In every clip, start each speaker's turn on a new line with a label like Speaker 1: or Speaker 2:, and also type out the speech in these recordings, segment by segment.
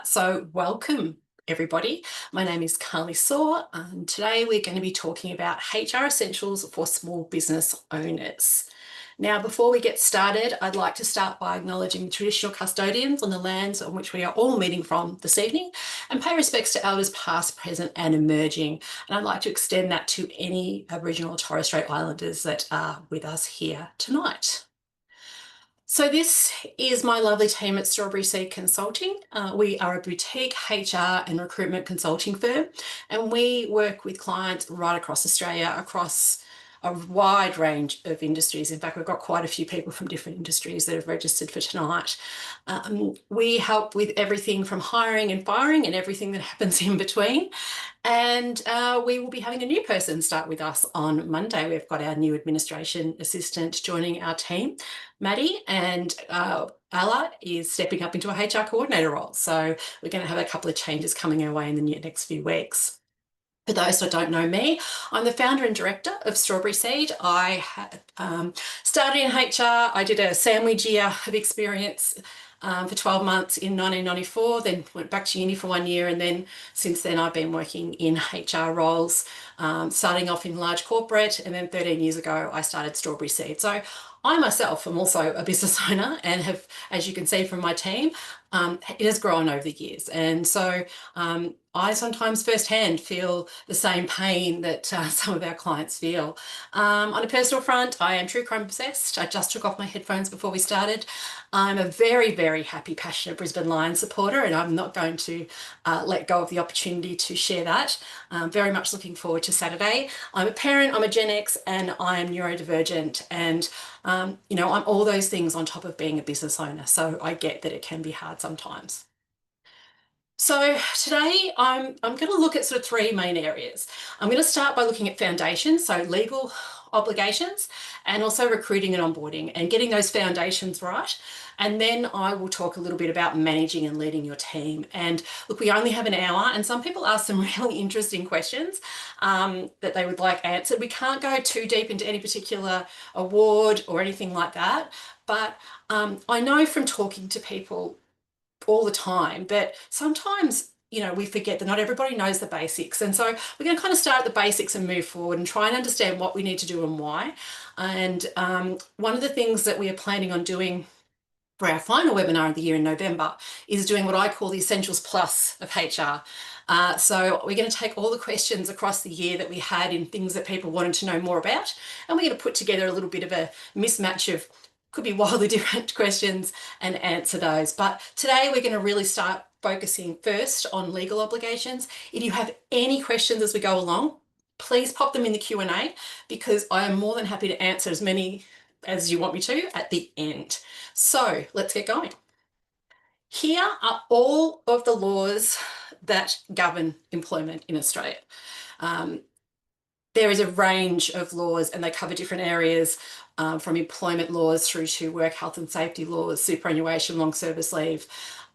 Speaker 1: So welcome everybody. My name is Carly Saw and today we're going to be talking about HR essentials for small business owners. Now, before we get started, I'd like to start by acknowledging the traditional custodians on the lands on which we are all meeting from this evening and pay respects to elders past, present and emerging. And I'd like to extend that to any Aboriginal or Torres Strait Islanders that are with us here tonight. So this is my lovely team at Strawberry Seed Consulting. We are a boutique HR and recruitment consulting firm, and we work with clients right across Australia, across a wide range of industries. In fact, we've got quite a few people from different industries that have registered for tonight. We help with everything from hiring and firing and everything that happens in between. And we will be having a new person start with us on Monday. We've got our new administration assistant joining our team, Maddie, and Ala is stepping up into a HR coordinator role. So we're going to have a couple of changes coming our way in the next few weeks. For those that don't know me, I'm the founder and director of Strawberry Seed. I started in HR. I did a sandwich year of experience for 12 months in 1994, then went back to uni for 1 year, and then since then I've been working in HR roles, starting off in large corporate, and then 13 years ago I started Strawberry Seed. So I myself am also a business owner and have, as you can see from my team, it has grown over the years. And so I sometimes firsthand feel the same pain that some of our clients feel. On a personal front, I am true crime obsessed. I just took off my headphones before we started. I'm a very, very happy, passionate Brisbane Lions supporter, and I'm not going to let go of the opportunity to share that. I'm very much looking forward to Saturday. I'm a parent, I'm a Gen X, and I'm neurodivergent. And, you know, I'm all those things on top of being a business owner. So I get that it can be hard sometimes. So today I'm going to look at sort of three main areas. I'm going to start by looking at foundations, so legal obligations, and also recruiting and onboarding and getting those foundations right. And then I will talk a little bit about managing and leading your team. And look, we only have an hour and some people ask some really interesting questions that they would like answered. We can't go too deep into any particular award or anything like that. But I know from talking to people all the time, but sometimes we forget that not everybody knows the basics. And so we're going to kind of start at the basics and move forward and try and understand what we need to do and why. And one of the things that we are planning on doing for our final webinar of the year in November is doing what I call the Essentials Plus of HR. So we're going to take all the questions across the year that we had in things that people wanted to know more about, and we're going to put together a little bit of a mismatch of could be wildly different questions and answer those. But today we're going to really start focusing first on legal obligations. If you have any questions as we go along, please pop them in the Q&A because I am more than happy to answer as many as you want me to at the end. So let's get going. Here are all of the laws that govern employment in Australia. There is a range of laws and they cover different areas from employment laws through to work health and safety laws, superannuation, long service leave.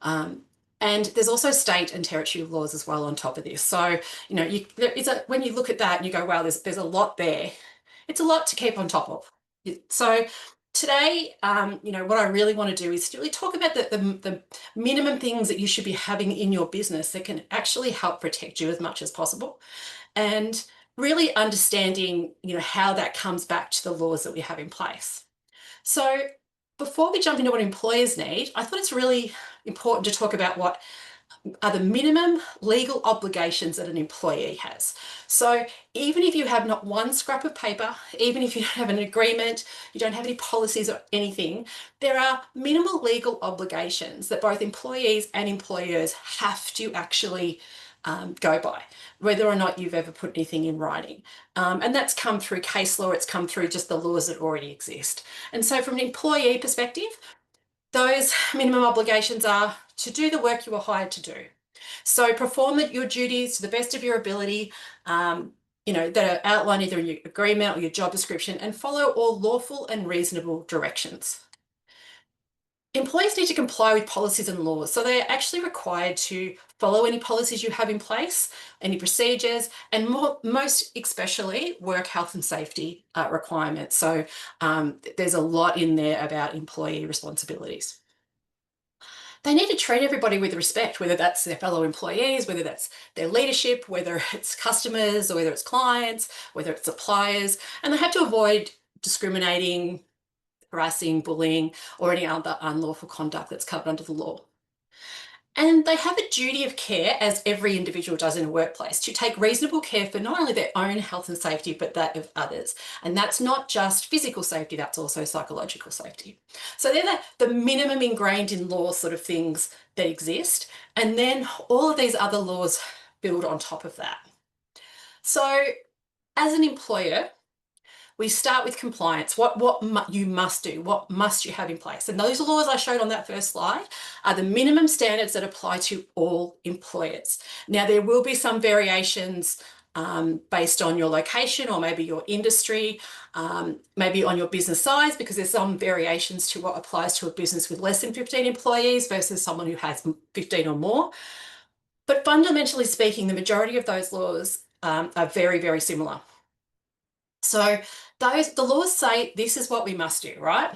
Speaker 1: And there's also state and territory laws as well on top of this. So, when you look at that and you go, wow, there's a lot there. It's a lot to keep on top of. So today, what I really want to do is to really talk about the minimum things that you should be having in your business that can actually help protect you as much as possible. And really understanding, how that comes back to the laws that we have in place. So before we jump into what employers need, I thought it's really important to talk about what are the minimum legal obligations that an employee has. So even if you have not one scrap of paper, even if you don't have an agreement, you don't have any policies or anything, there are minimal legal obligations that both employees and employers have to actually go by, whether or not you've ever put anything in writing. And that's come through case law, it's come through just the laws that already exist. And so from an employee perspective, those minimum obligations are to do the work you were hired to do. So perform your duties to the best of your ability, that are outlined either in your agreement or your job description, and follow all lawful and reasonable directions. Employees need to comply with policies and laws, so they're actually required to follow any policies you have in place, any procedures, and most especially work health and safety requirements. So there's a lot in there about employee responsibilities. they need to treat everybody with respect, whether that's their fellow employees, whether that's their leadership, whether it's customers, or whether it's clients, whether it's suppliers, and they have to avoid discriminating, harassing, bullying, or any other unlawful conduct that's covered under the law. And they have a duty of care, as every individual does in a workplace, to take reasonable care for not only their own health and safety, but that of others. And that's not just physical safety, that's also psychological safety. So they're the minimum ingrained in law sort of things that exist. And then all of these other laws build on top of that. So as an employer, we start with compliance. What you must do, what must you have in place? And those laws I showed on that first slide are the minimum standards that apply to all employers. Now, there will be some variations based on your location or maybe your industry, maybe on your business size, because there's some variations to what applies to a business with less than 15 employees versus someone who has 15 or more. But fundamentally speaking, the majority of those laws are very, very similar. So the laws say this is what we must do, right?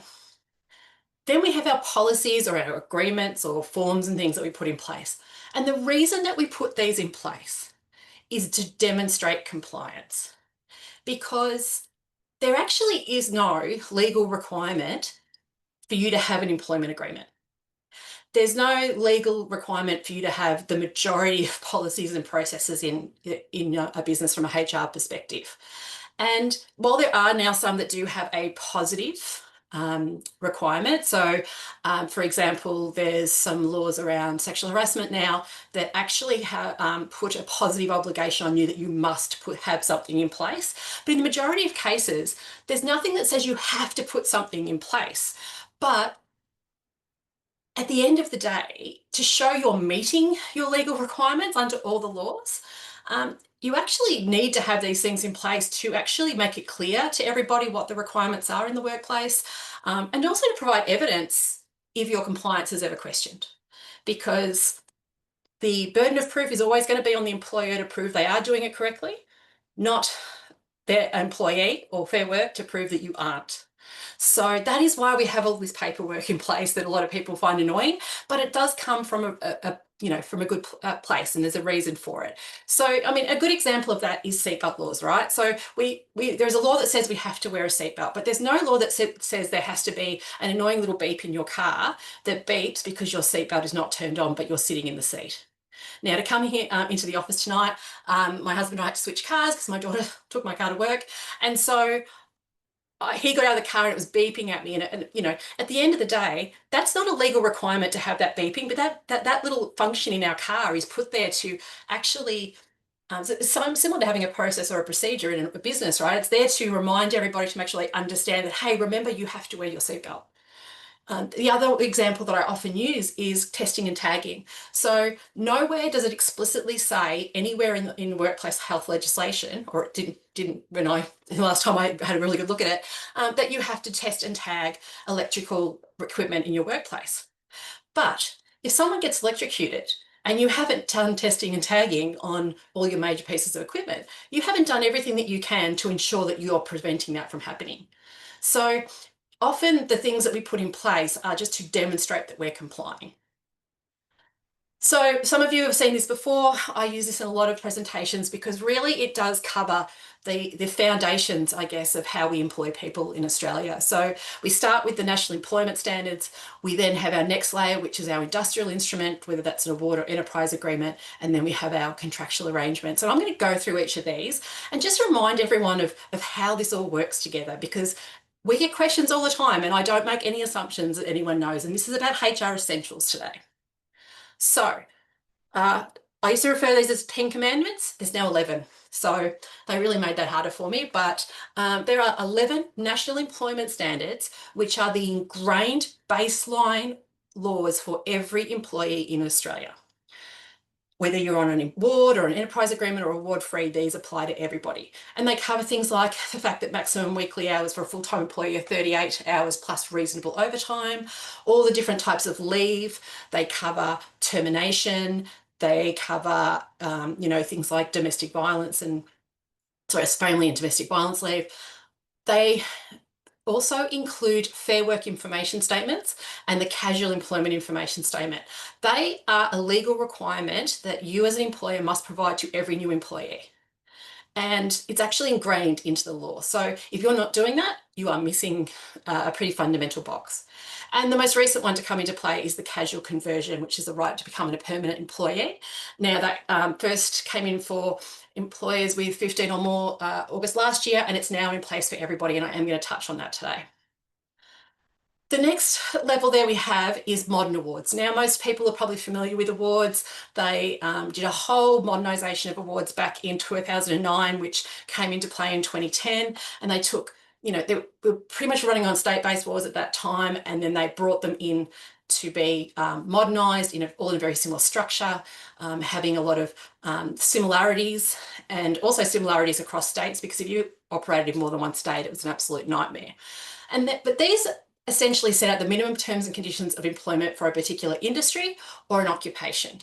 Speaker 1: Then we have our policies or our agreements or forms and things that we put in place. And the reason that we put these in place is to demonstrate compliance, because there actually is no legal requirement for you to have an employment agreement. There's no legal requirement for you to have the majority of policies and processes in a business from a HR perspective. And while there are now some that do have a positive requirement, so for example, there's some laws around sexual harassment now that actually have put a positive obligation on you that you must have something in place. But in the majority of cases, there's nothing that says you have to put something in place. But at the end of the day, to show you're meeting your legal requirements under all the laws, you actually need to have these things in place to actually make it clear to everybody what the requirements are in the workplace, and also to provide evidence if your compliance is ever questioned. Because the burden of proof is always going to be on the employer to prove they are doing it correctly, not their employee or Fair Work to prove that you aren't. So that is why we have all this paperwork in place that a lot of people find annoying, but it does come from from a good place, and there's a reason for it. So, I mean, a good example of that is seatbelt laws, right? So there's a law that says we have to wear a seatbelt, but there's no law that says there has to be an annoying little beep in your car that beeps because your seatbelt is not turned on, but you're sitting in the seat. Now, to come here into the office tonight, my husband and I had to switch cars because my daughter took my car to work, and so he got out of the car and it was beeping at me, and at the end of the day, that's not a legal requirement to have that beeping, but that little function in our car is put there to actually so it's similar to having a process or a procedure in a business, right? It's there to remind everybody to make sure they understand that, hey, remember, you have to wear your seatbelt. The other example that I often use is testing and tagging. So nowhere does it explicitly say anywhere in workplace health legislation, or it didn't when the last time I had a really good look at it, that you have to test and tag electrical equipment in your workplace. But if someone gets electrocuted and you haven't done testing and tagging on all your major pieces of equipment, you haven't done everything that you can to ensure that you're preventing that from happening. So often the things that we put in place are just to demonstrate that we're complying. So some of you have seen this before. I use this in a lot of presentations because really it does cover the foundations, I guess, of how we employ people in Australia. So we start with the National Employment Standards. We then have our next layer, which is our industrial instrument, whether that's an award or enterprise agreement, and then we have our contractual arrangements. So I'm going to go through each of these and just remind everyone of how this all works together, because we get questions all the time and I don't make any assumptions that anyone knows. And this is about HR essentials today. So I used to refer to these as 10 commandments. There's now 11. So they really made that harder for me. But there are 11 national employment standards, which are the ingrained baseline laws for every employee in Australia. Whether you're on an award or an enterprise agreement or award-free, these apply to everybody. And they cover things like the fact that maximum weekly hours for a full-time employee are 38 hours plus reasonable overtime, all the different types of leave. They cover termination. They cover, things like domestic violence family and domestic violence leave. They also include Fair Work Information Statements and the Casual Employment Information Statement. They are a legal requirement that you as an employer must provide to every new employee. And it's actually ingrained into the law. So if you're not doing that, you are missing a pretty fundamental box. And the most recent one to come into play is the casual conversion, which is the right to become a permanent employee. Now that first came in for employers with 15 or more August last year, and it's now in place for everybody, and I am going to touch on that today. The next level there we have is modern awards. Now, most people are probably familiar with awards. They did a whole modernisation of awards back in 2009, which came into play in 2010. And they took, they were pretty much running on state-based awards at that time, and then they brought them in to be modernised all in a very similar structure, having a lot of similarities and also similarities across states, because if you operated in more than one state, it was an absolute nightmare. But these essentially set out the minimum terms and conditions of employment for a particular industry or an occupation.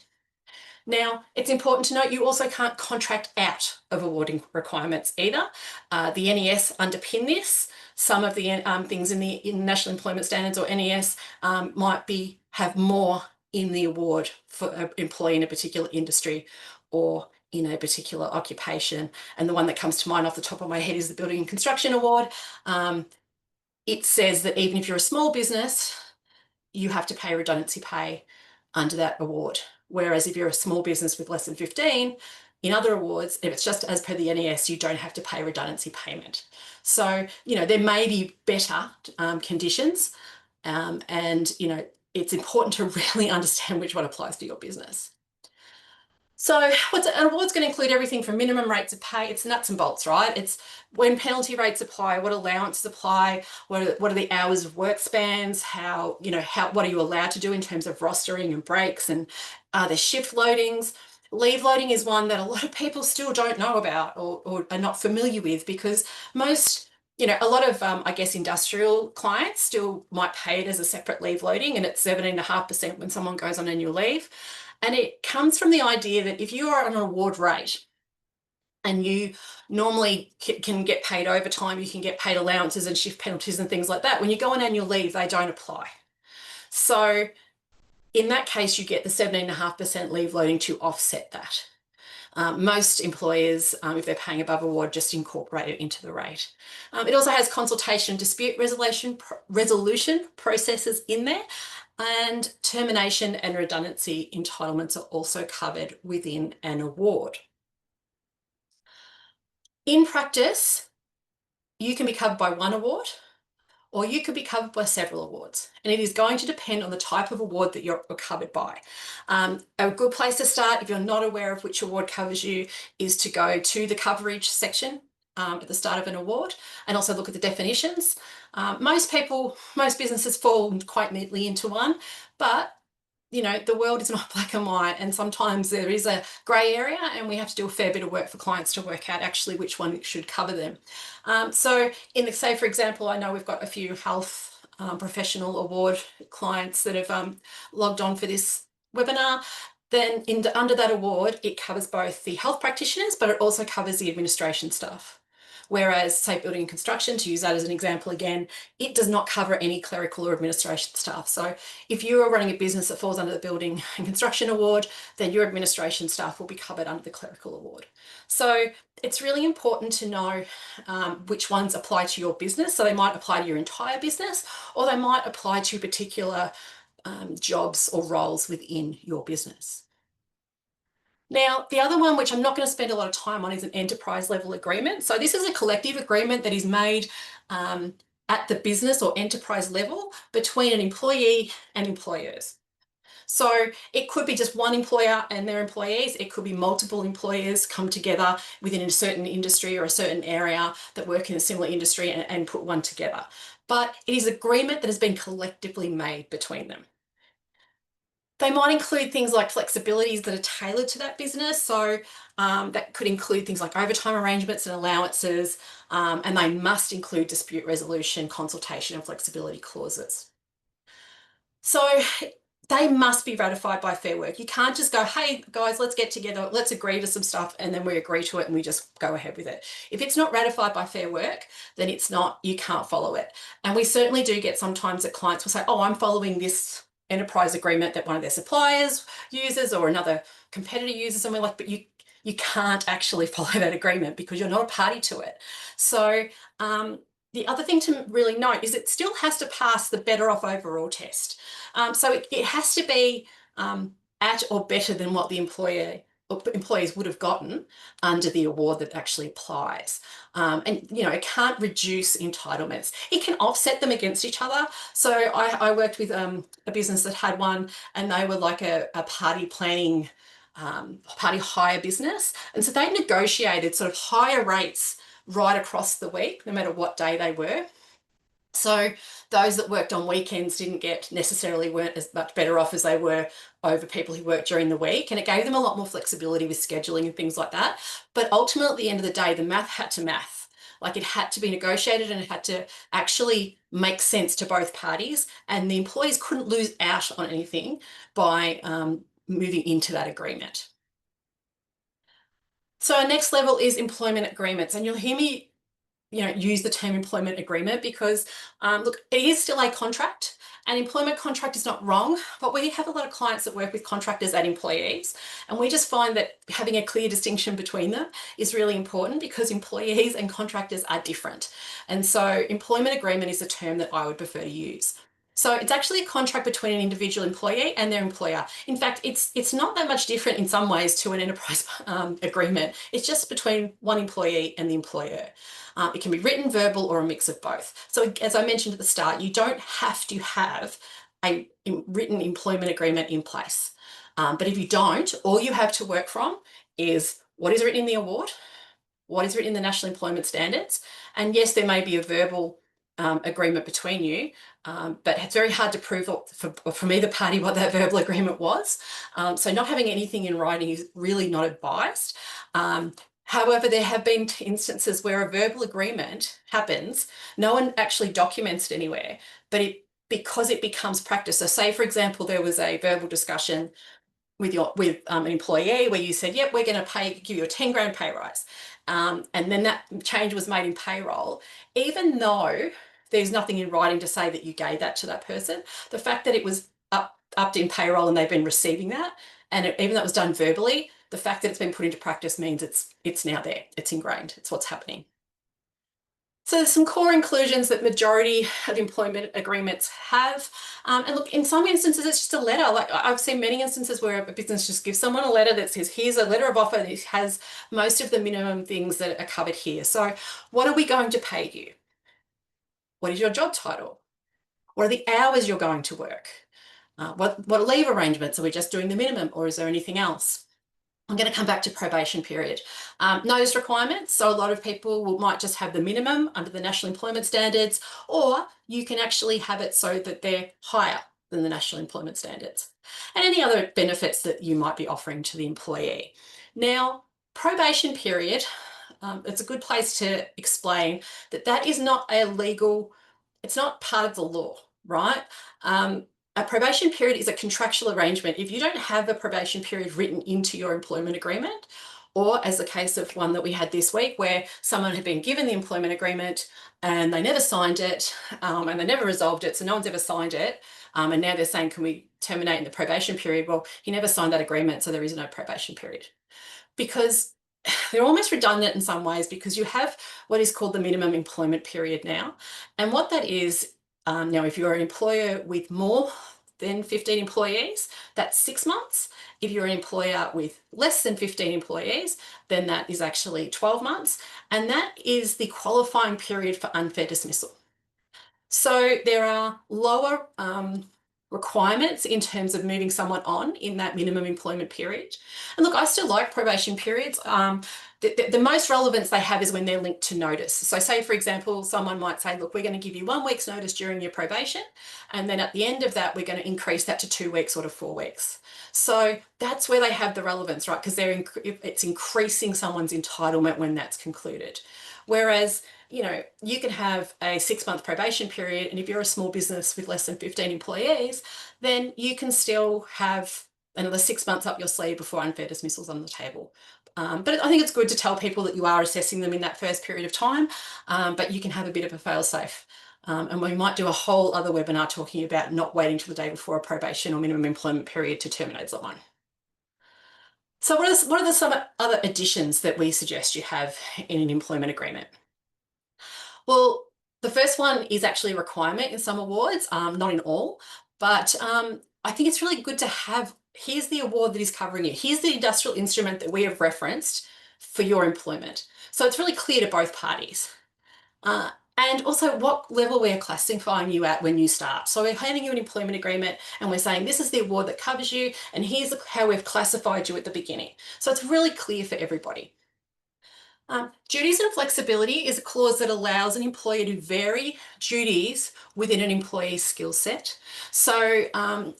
Speaker 1: Now, it's important to note you also can't contract out of awarding requirements either. The NES underpin this. Some of the things in the National Employment Standards or NES might have more in the award for an employee in a particular industry or in a particular occupation. And the one that comes to mind off the top of my head is the Building and Construction Award. It says that even if you're a small business, you have to pay redundancy pay under that award. Whereas if you're a small business with less than 15, in other awards, if it's just as per the NES, you don't have to pay redundancy payment. So, there may be better conditions, and, it's important to really understand which one applies to your business. So an award's going to include everything from minimum rates of pay. It's nuts and bolts, right? It's when penalty rates apply, what allowances apply, what are the hours of work spans, what are you allowed to do in terms of rostering and breaks, and the shift loadings. Leave loading is one that a lot of people still don't know about or are not familiar with, because most, a lot of, I guess, industrial clients still might pay it as a separate leave loading, and it's 17.5% when someone goes on annual leave. And it comes from the idea that if you are on an award rate and you normally can get paid overtime, you can get paid allowances and shift penalties and things like that, when you go on annual leave, they don't apply. So in that case, you get the 17.5% leave loading to offset that. Most employers, if they're paying above award, just incorporate it into the rate. It also has consultation and dispute resolution processes in there, and termination and redundancy entitlements are also covered within an award. In practice, you can be covered by one award, or you could be covered by several awards, and it is going to depend on the type of award that you're covered by. A good place to start, if you're not aware of which award covers you, is to go to the coverage section at the start of an award and also look at the definitions. Most businesses fall quite neatly into one, but the world is not black and white, and sometimes there is a grey area, and we have to do a fair bit of work for clients to work out actually which one should cover them. So say, for example, I know we've got a few health professional award clients that have logged on for this webinar. Then under that award, it covers both the health practitioners, but it also covers the administration staff. Whereas, say, building and construction, to use that as an example again, it does not cover any clerical or administration staff. So if you are running a business that falls under the building and construction award, then your administration staff will be covered under the clerical award. So it's really important to know which ones apply to your business. So they might apply to your entire business, or they might apply to particular jobs or roles within your business. Now, the other one, which I'm not going to spend a lot of time on, is an enterprise level agreement. So this is a collective agreement that is made at the business or enterprise level between an employee and employers. So it could be just one employer and their employees. It could be multiple employers come together within a certain industry or a certain area that work in a similar industry and put one together. But it is an agreement that has been collectively made between them. They might include things like flexibilities that are tailored to that business. So that could include things like overtime arrangements and allowances, and they must include dispute resolution, consultation, and flexibility clauses. So they must be ratified by Fair Work. You can't just go, hey guys, let's get together, let's agree to some stuff, and then we agree to it and we just go ahead with it. If it's not ratified by Fair Work, then it's not, you can't follow it. And we certainly do get sometimes that clients will say, oh, I'm following this enterprise agreement that one of their suppliers uses or another competitor uses, and we're like, but you can't actually follow that agreement because you're not a party to it. So the other thing to really note is it still has to pass the better off overall test. So it has to be at or better than what the employees would have gotten under the award that actually applies. And it can't reduce entitlements. It can offset them against each other. So I worked with a business that had one, and they were like a party planning, party hire business. And so they negotiated sort of higher rates right across the week, no matter what day they were. So those that worked on weekends weren't as much better off as they were over people who worked during the week. And it gave them a lot more flexibility with scheduling and things like that. But ultimately, at the end of the day, the math had to math. Like, it had to be negotiated and it had to actually make sense to both parties. And the employees couldn't lose out on anything by moving into that agreement. So our next level is employment agreements. And you'll hear me use the term employment agreement because, look, it is still a contract. An employment contract is not wrong, but we have a lot of clients that work with contractors and employees, and we just find that having a clear distinction between them is really important because employees and contractors are different. And so employment agreement is a term that I would prefer to use. So it's actually a contract between an individual employee and their employer. In fact, it's not that much different in some ways to an enterprise agreement. It's just between one employee and the employer. It can be written, verbal, or a mix of both. So as I mentioned at the start, you don't have to have a written employment agreement in place. But if you don't, all you have to work from is what is written in the award, what is written in the National Employment Standards, and yes, there may be a verbal agreement between you, but it's very hard to prove from either party what that verbal agreement was. So not having anything in writing is really not advised. However, there have been instances where a verbal agreement happens, no one actually documents it anywhere, but because it becomes practice. So say, for example, there was a verbal discussion with an employee where you said, yep, we're going to give you a 10 grand pay rise. And then that change was made in payroll, even though there's nothing in writing to say that you gave that to that person, the fact that it was upped in payroll and they've been receiving that, and even though it was done verbally, the fact that it's been put into practice means it's now there, it's ingrained, it's what's happening. So there's some core inclusions that majority of employment agreements have. And look, in some instances, it's just a letter. Like, I've seen many instances where a business just gives someone a letter that says, here's a letter of offer that has most of the minimum things that are covered here. So what are we going to pay you? What is your job title? What are the hours you're going to work? What leave arrangements? Are we just doing the minimum, or is there anything else? I'm going to come back to probation period. Notice requirements. So a lot of people might just have the minimum under the National Employment Standards, or you can actually have it so that they're higher than the National Employment Standards. And any other benefits that you might be offering to the employee. Now, probation period, it's a good place to explain that is not a legal, it's not part of the law, right? A probation period is a contractual arrangement. If you don't have a probation period written into your employment agreement, or as the case of one that we had this week where someone had been given the employment agreement and they never signed it, and they never resolved it, so no one's ever signed it, and now they're saying, can we terminate in the probation period? Well, you never signed that agreement, so there is no probation period. Because they're almost redundant in some ways, because you have what is called the minimum employment period now. And what that is, now, if you're an employer with more than 15 employees, that's 6 months. If you're an employer with less than 15 employees, then that is actually 12 months. And that is the qualifying period for unfair dismissal. So there are lower requirements in terms of moving someone on in that minimum employment period. And look, I still like probation periods. The most relevance they have is when they're linked to notice. So say, for example, someone might say, look, we're going to give you 1 week's notice during your probation, and then at the end of that, we're going to increase that to 2 weeks or to 4 weeks. So that's where they have the relevance, right? Because it's increasing someone's entitlement when that's concluded. Whereas, you can have a 6-month probation period, and if you're a small business with less than 15 employees, then you can still have another 6 months up your sleeve before unfair dismissals on the table. But I think it's good to tell people that you are assessing them in that first period of time, but you can have a bit of a fail-safe. And we might do a whole other webinar talking about not waiting till the day before a probation or minimum employment period to terminate someone. So what are the some other additions that we suggest you have in an employment agreement? Well, the first one is actually a requirement in some awards, not in all, but I think it's really good to have, here's the award that is covering you. Here's the industrial instrument that we have referenced for your employment. So it's really clear to both parties. Uh, and also what level we're classifying you at when you start. So we're handing you an employment agreement and we're saying this is the award that covers you and here's how we've classified you at the beginning. So it's really clear for everybody. Duties and flexibility is a clause that allows an employer to vary duties within an employee's skill set. So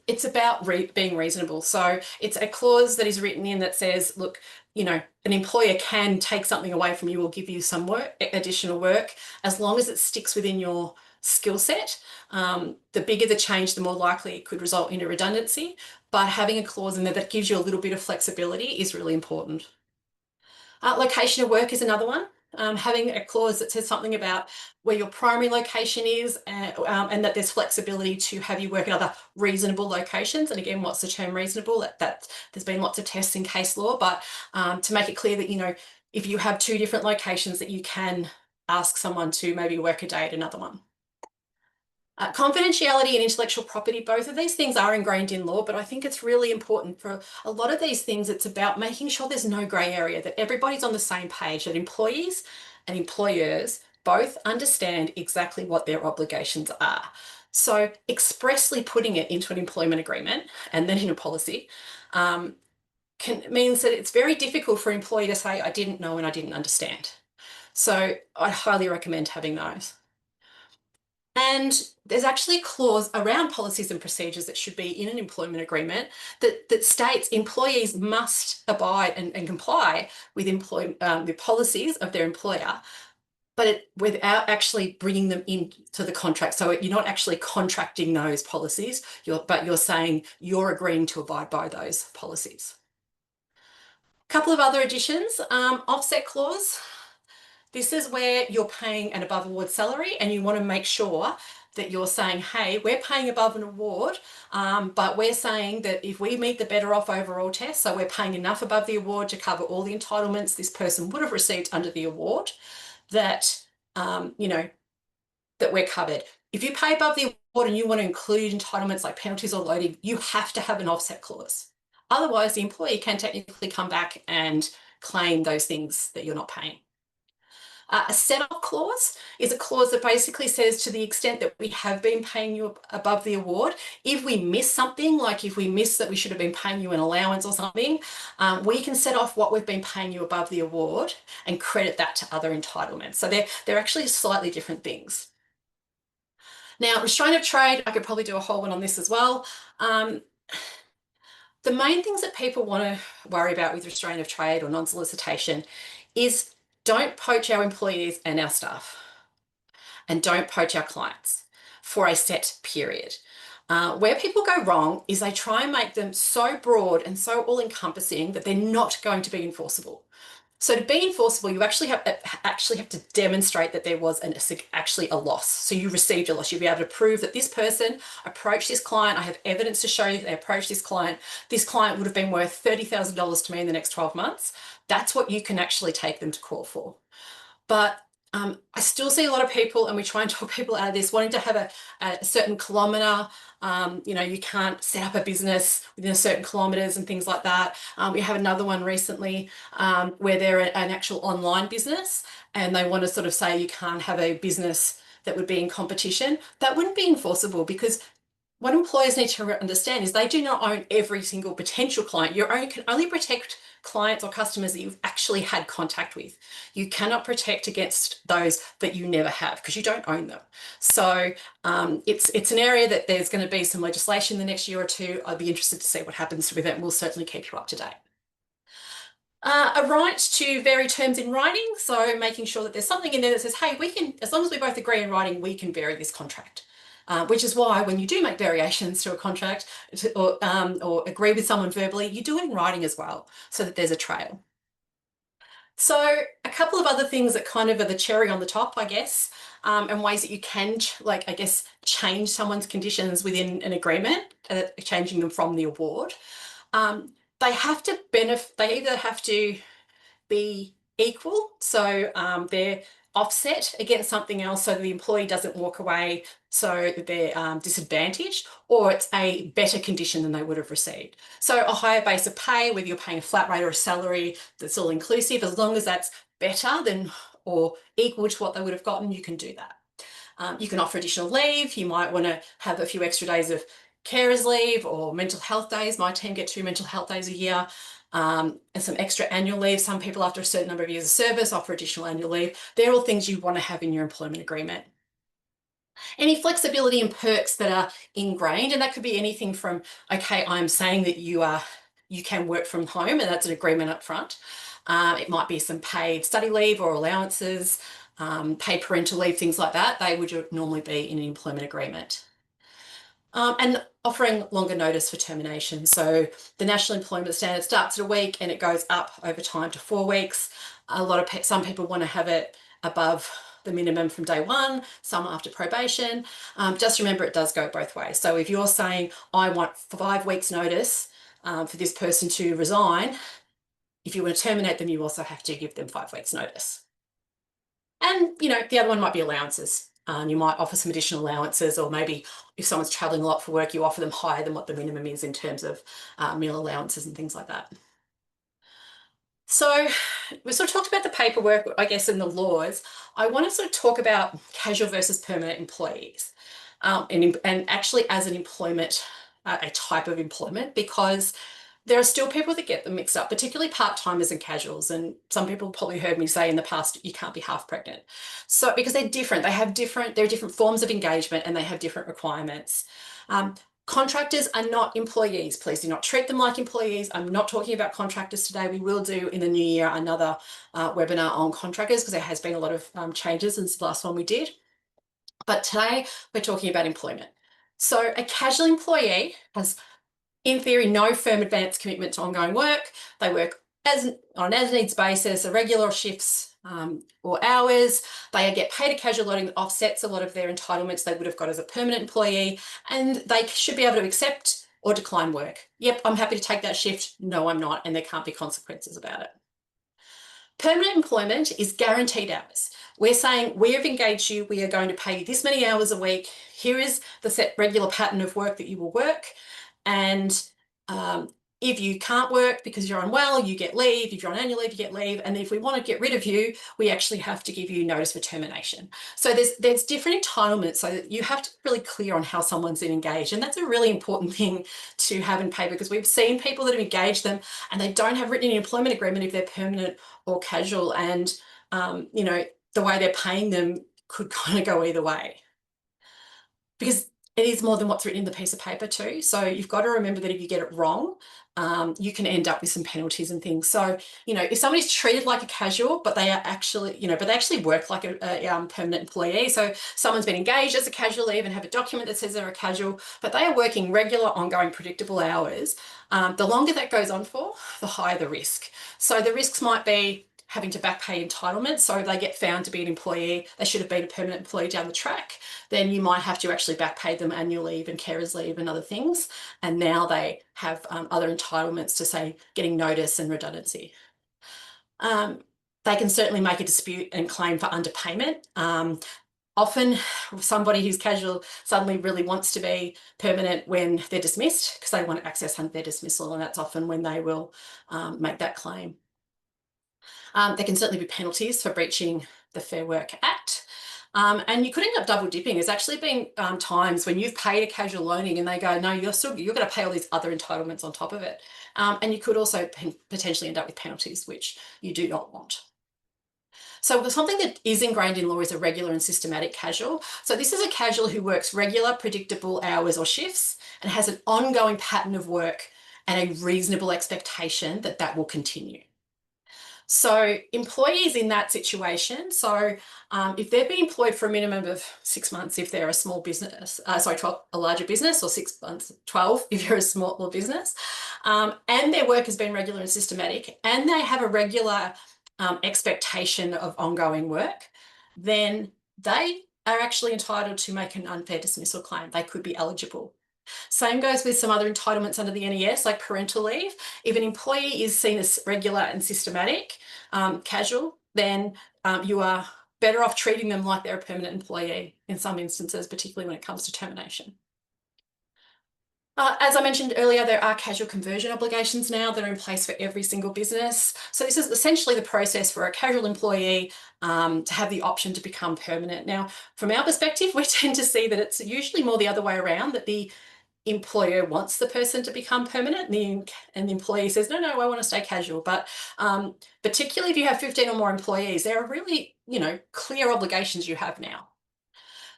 Speaker 1: it's about being reasonable. So it's a clause that is written in that says, look, you know, an employer can take something away from you or give you some work, additional work, as long as it sticks within your skill set. The bigger the change, the more likely it could result in a redundancy. But having a clause in there that gives you a little bit of flexibility is really important. Location of work is another one. Having a clause that says something about where your primary location is and that there's flexibility to have you work in other reasonable locations. And again, what's the term reasonable? There's been lots of tests in case law, but to make it clear that, you know, if you have two different locations that you can ask someone to maybe work a day at another one. Confidentiality and intellectual property, both of these things are ingrained in law, but I think it's really important for a lot of these things. It's about making sure there's no grey area, that everybody's on the same page, that employees and employers both understand exactly what their obligations are. So expressly putting it into an employment agreement and then in a policy means that it's very difficult for an employee to say, I didn't know and I didn't understand. So I highly recommend having those. And there's actually a clause around policies and procedures that should be in an employment agreement that states employees must abide and comply with the policies of their employer, but without actually bringing them into the contract. So you're not actually contracting those policies, but you're saying you're agreeing to abide by those policies. A couple of other additions, offset clause. This is where you're paying an above award salary and you want to make sure that you're saying, hey, we're paying above an award, but we're saying that if we meet the better off overall test, so we're paying enough above the award to cover all the entitlements this person would have received under the award, that, you know, that we're covered. If you pay above the award and you want to include entitlements like penalties or loading, you have to have an offset clause. Otherwise, the employee can technically come back and claim those things that you're not paying. A set-off clause is a clause that basically says, to the extent that we have been paying you above the award, if we miss something, like if we miss that we should have been paying you an allowance or something, we can set off what we've been paying you above the award and credit that to other entitlements. So they're actually slightly different things. Now, restraint of trade, I could probably do a whole one on this as well. The main things that people want to worry about with restraint of trade or non-solicitation is don't poach our employees and our staff, and don't poach our clients for a set period. Where people go wrong is they try and make them so broad and so all-encompassing that they're not going to be enforceable. So to be enforceable, you actually have to demonstrate that there was actually a loss. So you received a loss. You'll be able to prove that this person approached this client. I have evidence to show you that they approached this client. This client would have been worth $30,000 to me in the next 12 months. That's what you can actually take them to court for. But I still see a lot of people, and we try and talk people out of this, wanting to have a certain kilometre. You know, you can't set up a business within a certain kilometres and things like that. We have another one recently where they're an actual online business and they want to sort of say you can't have a business that would be in competition. That wouldn't be enforceable, because what employers need to understand is they do not own every single potential client. You can only protect clients or customers that you've actually had contact with. You cannot protect against those that you never have, because you don't own them. So it's an area that there's going to be some legislation in the next year or two. I'd be interested to see what happens with it, and we'll certainly keep you up to date. A right to vary terms in writing, so making sure that there's something in there that says, hey, we can, as long as we both agree in writing, we can vary this contract. which is why when you do make variations to a contract or agree with someone verbally, you do it in writing as well so that there's a trail. So a couple of other things that kind of are the cherry on the top, I guess, and ways that you can, I guess, change someone's conditions within an agreement, changing them from the award. They have to benefit, they either have to be equal, so they're offset against something else so the employee doesn't walk away so that they're disadvantaged, or it's a better condition than they would have received. So a higher base of pay, whether you're paying a flat rate or a salary that's all inclusive, as long as that's better than or equal to what they would have gotten, you can do that. You can offer additional leave. You might want to have a few extra days of carers leave or mental health days. My team get 2 mental health days a year. And some extra annual leave. Some people, after a certain number of years of service, offer additional annual leave. They're all things you want to have in your employment agreement. Any flexibility and perks that are ingrained, and that could be anything from, okay, I'm saying that you can work from home, and that's an agreement up front. It might be some paid study leave or allowances, paid parental leave, things like that. They would normally be in an employment agreement. And offering longer notice for termination. So the National Employment Standard starts at a week and it goes up over time to 4 weeks. Some people want to have it above the minimum from day one, some after probation. Just remember it does go both ways. So if you're saying, I want 5 weeks notice for this person to resign, if you want to terminate them, you also have to give them 5 weeks notice. And, the other one might be allowances. You might offer some additional allowances, or maybe if someone's traveling a lot for work, you offer them higher than what the minimum is in terms of meal allowances and things like that. So we sort of talked about the paperwork, I guess, and the laws. I want to sort of talk about casual versus permanent employees, and actually as an employment, a type of employment, because there are still people that get them mixed up, particularly part-timers and casuals. And some people probably heard me say in the past, you can't be half pregnant. So because they're different, there are different forms of engagement and they have different requirements. Contractors are not employees. Please do not treat them like employees. I'm not talking about contractors today. We will do in the new year another webinar on contractors because there has been a lot of changes since the last one we did. But today we're talking about employment. So a casual employee has, in theory, no firm advance commitment to ongoing work. They work on an as-needs basis, irregular shifts or hours. They get paid a casual loading that offsets a lot of their entitlements they would have got as a permanent employee, and they should be able to accept or decline work. Yep, I'm happy to take that shift. No, I'm not, and there can't be consequences about it. Permanent employment is guaranteed hours. We're saying we have engaged you, we are going to pay you this many hours a week. Here is the set regular pattern of work that you will work. And if you can't work because you're unwell, you get leave. If you're on annual leave, you get leave. And if we want to get rid of you, we actually have to give you notice for termination. So there's different entitlements, so that you have to be really clear on how someone's engaged. And that's a really important thing to have in paper, because we've seen people that have engaged them and they don't have written an employment agreement if they're permanent or casual. And, the way they're paying them could kind of go either way, because it is more than what's written in the piece of paper too. So you've got to remember that if you get it wrong, you can end up with some penalties and things. So, if somebody's treated like a casual, but they are actually, but they actually work like a permanent employee. So someone's been engaged as a casual leave and have a document that says they're a casual, but they are working regular, ongoing, predictable hours. The longer that goes on for, the higher the risk. So the risks might be having to back pay entitlements. So if they get found to be an employee, they should have been a permanent employee down the track, then you might have to actually back pay them annual leave and carers leave and other things. And now they have other entitlements to, say, getting notice and redundancy. They can certainly make a dispute and claim for underpayment. Often somebody who's casual suddenly really wants to be permanent when they're dismissed, because they want access under their dismissal, and that's often when they will make that claim. There can certainly be penalties for breaching the Fair Work Act. And you could end up double dipping. There's actually been times when you've paid a casual loaning and they go, no, you're going to pay all these other entitlements on top of it. And you could also potentially end up with penalties, which you do not want. So something that is ingrained in law is a regular and systematic casual. So this is a casual who works regular, predictable hours or shifts and has an ongoing pattern of work and a reasonable expectation that that will continue. So employees in that situation, if they've been employed for a minimum of 6 months, if they're a small business, 12, a larger business, or 6 months, 12 if you're a smaller business, and their work has been regular and systematic, and they have a regular expectation of ongoing work, then they are actually entitled to make an unfair dismissal claim. They could be eligible. Same goes with some other entitlements under the NES, like parental leave. If an employee is seen as regular and systematic, casual, then you are better off treating them like they're a permanent employee in some instances, particularly when it comes to termination. As I mentioned earlier, there are casual conversion obligations now that are in place for every single business. So this is essentially the process for a casual employee to have the option to become permanent. Now, from our perspective, we tend to see that it's usually more the other way around, that the employer wants the person to become permanent, and the employee says, no, I want to stay casual. But particularly if you have 15 or more employees, there are really, clear obligations you have now.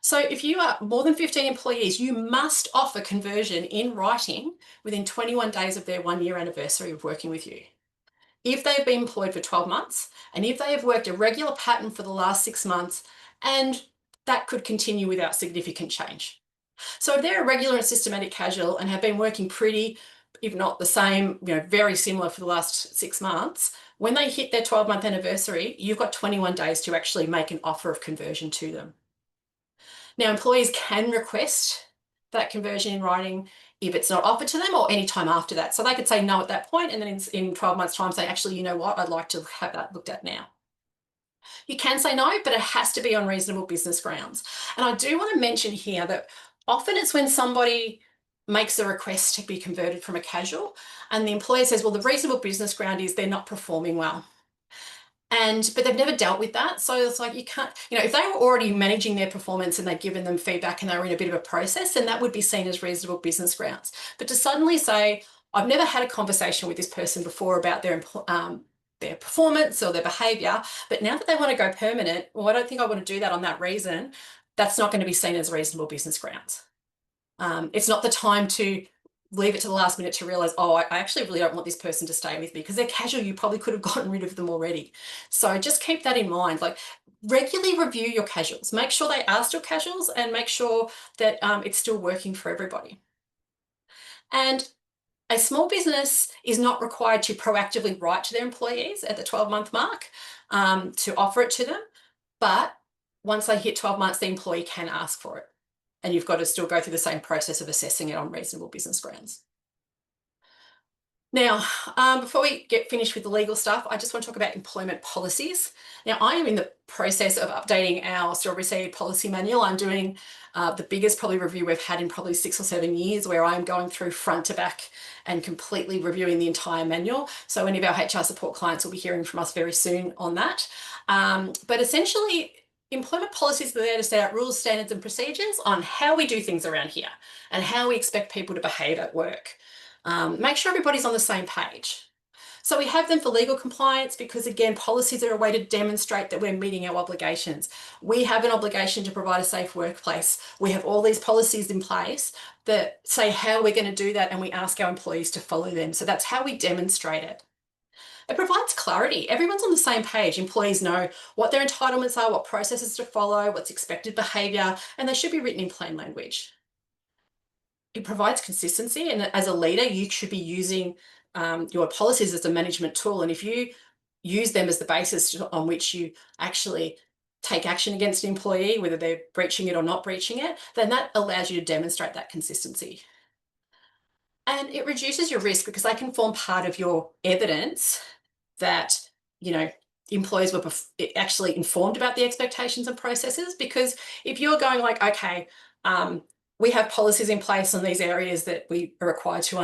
Speaker 1: So if you are more than 15 employees, you must offer conversion in writing within 21 days of their 1-year anniversary of working with you. If they've been employed for 12 months, and if they have worked a regular pattern for the last 6 months, and that could continue without significant change. So if they're a regular and systematic casual and have been working pretty, if not the same, very similar for the last 6 months, when they hit their 12-month anniversary, you've got 21 days to actually make an offer of conversion to them. Now, employees can request that conversion in writing if it's not offered to them, or any time after that. So they could say no at that point, and then in 12 months' time say, actually, you know what, I'd like to have that looked at now. You can say no, but it has to be on reasonable business grounds. And I do want to mention here that often it's when somebody makes a request to be converted from a casual, and the employer says, well, the reasonable business ground is they're not performing well. But they've never dealt with that. So it's like, you can't, if they were already managing their performance and they'd given them feedback and they were in a bit of a process, then that would be seen as reasonable business grounds. But to suddenly say, I've never had a conversation with this person before about their performance or their behavior, but now that they want to go permanent, well, I don't think I want to do that on that reason, that's not going to be seen as reasonable business grounds. It's not the time to leave it to the last minute to realize, oh, I actually really don't want this person to stay with me, because they're casual. You probably could have gotten rid of them already. So just keep that in mind. Like, regularly review your casuals. Make sure they are still casuals, and make sure that it's still working for everybody. And a small business is not required to proactively write to their employees at the 12-month mark to offer it to them. But once they hit 12 months, the employee can ask for it. And you've got to still go through the same process of assessing it on reasonable business grounds. Now, before we get finished with the legal stuff, I just want to talk about employment policies. Now, I am in the process of updating our Strawberry Seed policy manual. I'm doing the biggest probably review we've had in probably 6 or 7 years, where I'm going through front to back and completely reviewing the entire manual. So any of our HR support clients will be hearing from us very soon on that. But essentially, employment policies are there to set out rules, standards, and procedures on how we do things around here and how we expect people to behave at work. Make sure everybody's on the same page. So we have them for legal compliance, because again, policies are a way to demonstrate that we're meeting our obligations. We have an obligation to provide a safe workplace. We have all these policies in place that say how we're going to do that, and we ask our employees to follow them. So that's how we demonstrate it. It provides clarity. Everyone's on the same page. Employees know what their entitlements are, what processes to follow, what's expected behaviour, and they should be written in plain language. It provides consistency, and as a leader, you should be using your policies as a management tool. And if you use them as the basis on which you actually take action against an employee, whether they're breaching it or not breaching it, then that allows you to demonstrate that consistency. And it reduces your risk, because they can form part of your evidence that, employees were actually informed about the expectations and processes. Because if you're going like, okay, we have policies in place on these areas that we are required to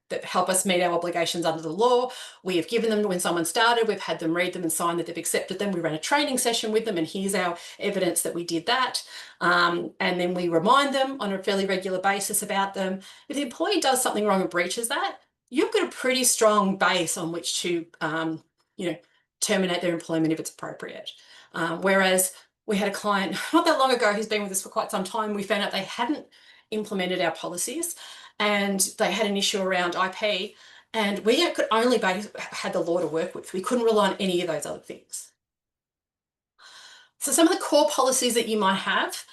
Speaker 1: that help us meet our obligations under the law. We have given them when someone started, we've had them read them and sign that they've accepted them. We ran a training session with them, and here's our evidence that we did that. And then we remind them on a fairly regular basis about them. If the employee does something wrong and breaches that, you've got a pretty strong base on which to, terminate their employment if it's appropriate. Whereas we had a client not that long ago who's been with us for quite some time. We found out they hadn't implemented our policies, and they had an issue around IP, And we could only had the law to work with. We couldn't rely on any of those other things. So some of the core policies that you might have,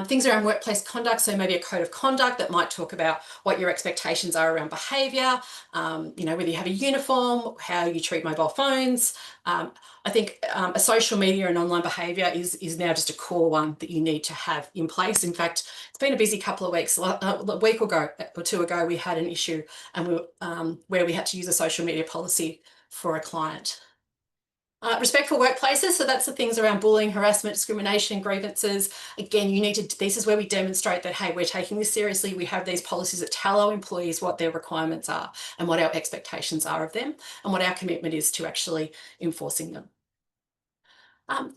Speaker 1: things around workplace conduct, so maybe a code of conduct that might talk about what your expectations are around behaviour, whether you have a uniform, how you treat mobile phones. I think a social media and online behaviour is now just a core one that you need to have in place. In fact, it's been a busy couple of weeks. A week or two ago, we had an issue and where we had to use a social media policy for a client. Respectful workplaces, so that's the things around bullying, harassment, discrimination, grievances. Again, this is where we demonstrate that, hey, we're taking this seriously. We have these policies that tell our employees what their requirements are and what our expectations are of them and what our commitment is to actually enforcing them.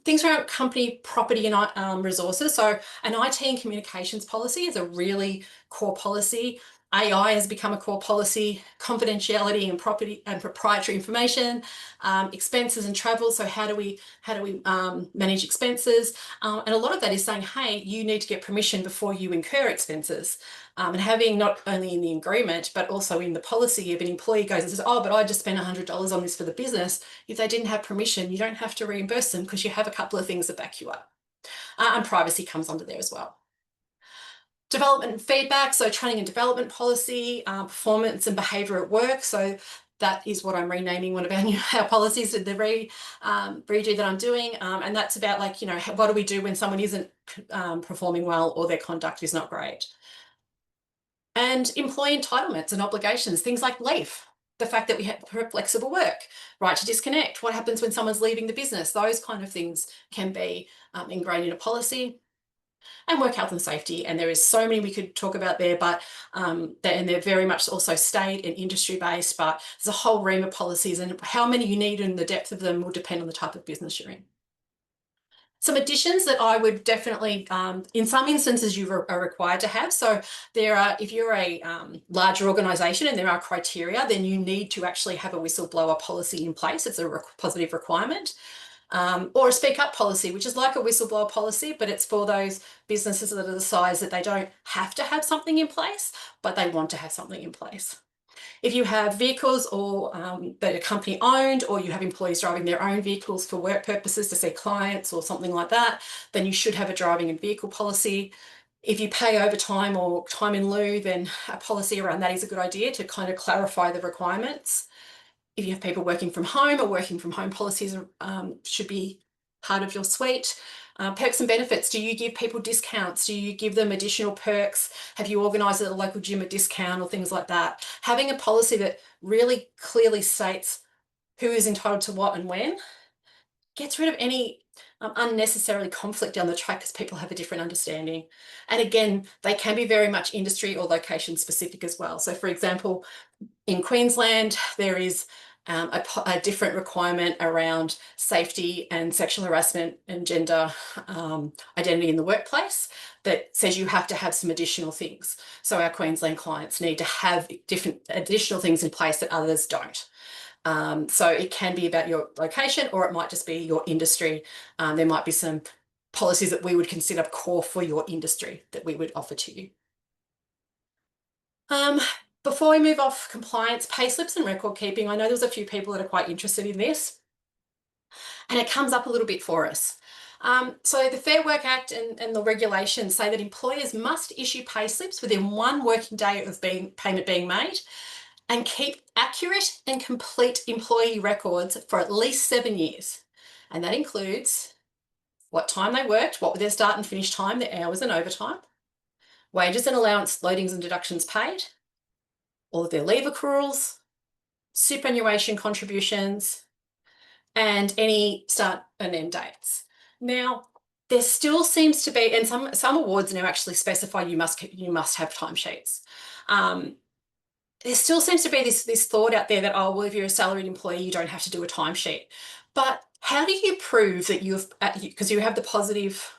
Speaker 1: Things around company property and resources. So an IT and communications policy is a really core policy. AI has become a core policy, confidentiality and property and proprietary information, expenses and travel. So how do we manage expenses? And a lot of that is saying, hey, you need to get permission before you incur expenses. And having not only in the agreement, but also in the policy, if an employee goes and says, oh, but I just spent $100 on this for the business, if they didn't have permission, you don't have to reimburse them because you have a couple of things that back you up. And privacy comes under there as well. Development and feedback, so training and development policy, performance and behaviour at work. So that is what I'm renaming one of our policies to the redo that I'm doing. And that's about what do we do when someone isn't performing well or their conduct is not great. And employee entitlements and obligations, things like leave, the fact that we have flexible work, right to disconnect, what happens when someone's leaving the business, those kind of things can be ingrained in a policy. And work health and safety, and there is so many we could talk about there, but and they're very much also state and industry based, but there's a whole ream of policies, and how many you need and the depth of them will depend on the type of business you're in. Some additions that I would definitely, in some instances, you are required to have. So there are, if you're a larger organisation and there are criteria, then you need to actually have a whistleblower policy in place. It's a positive requirement. Or a speak up policy, which is like a whistleblower policy, but it's for those businesses that are the size that they don't have to have something in place, but they want to have something in place. If you have vehicles or that are company owned, or you have employees driving their own vehicles for work purposes to see clients or something like that, then you should have a driving and vehicle policy. If you pay overtime or time in lieu, then a policy around that is a good idea to kind of clarify the requirements. If you have people working from home, or working from home policies should be part of your suite. Perks and benefits. Do you give people discounts? Do you give them additional perks? Have you organised at a local gym a discount or things like that? Having a policy that really clearly states who is entitled to what and when gets rid of any unnecessarily conflict down the track because people have a different understanding. And again, they can be very much industry or location specific as well. So for example, in Queensland, there is a different requirement around safety and sexual harassment and gender identity in the workplace that says you have to have some additional things. So our Queensland clients need to have different additional things in place that others don't. So it can be about your location, or it might just be your industry. There might be some policies that we would consider core for your industry that we would offer to you. Before we move off compliance, pay slips and record keeping, I know there's a few people that are quite interested in this, and it comes up a little bit for us. So the Fair Work Act and the regulations say that employers must issue pay slips within 1 working day of payment being made, and keep accurate and complete employee records for at least 7 years. And that includes what time they worked, what were their start and finish time, their hours and overtime, wages and allowance, loadings and deductions paid, all of their leave accruals, superannuation contributions, and any start and end dates. Now, there still seems to be, and some awards now actually specify you must have timesheets. There still seems to be this thought out there that, oh, well, if you're a salaried employee, you don't have to do a timesheet. But how do you prove that because you have the positive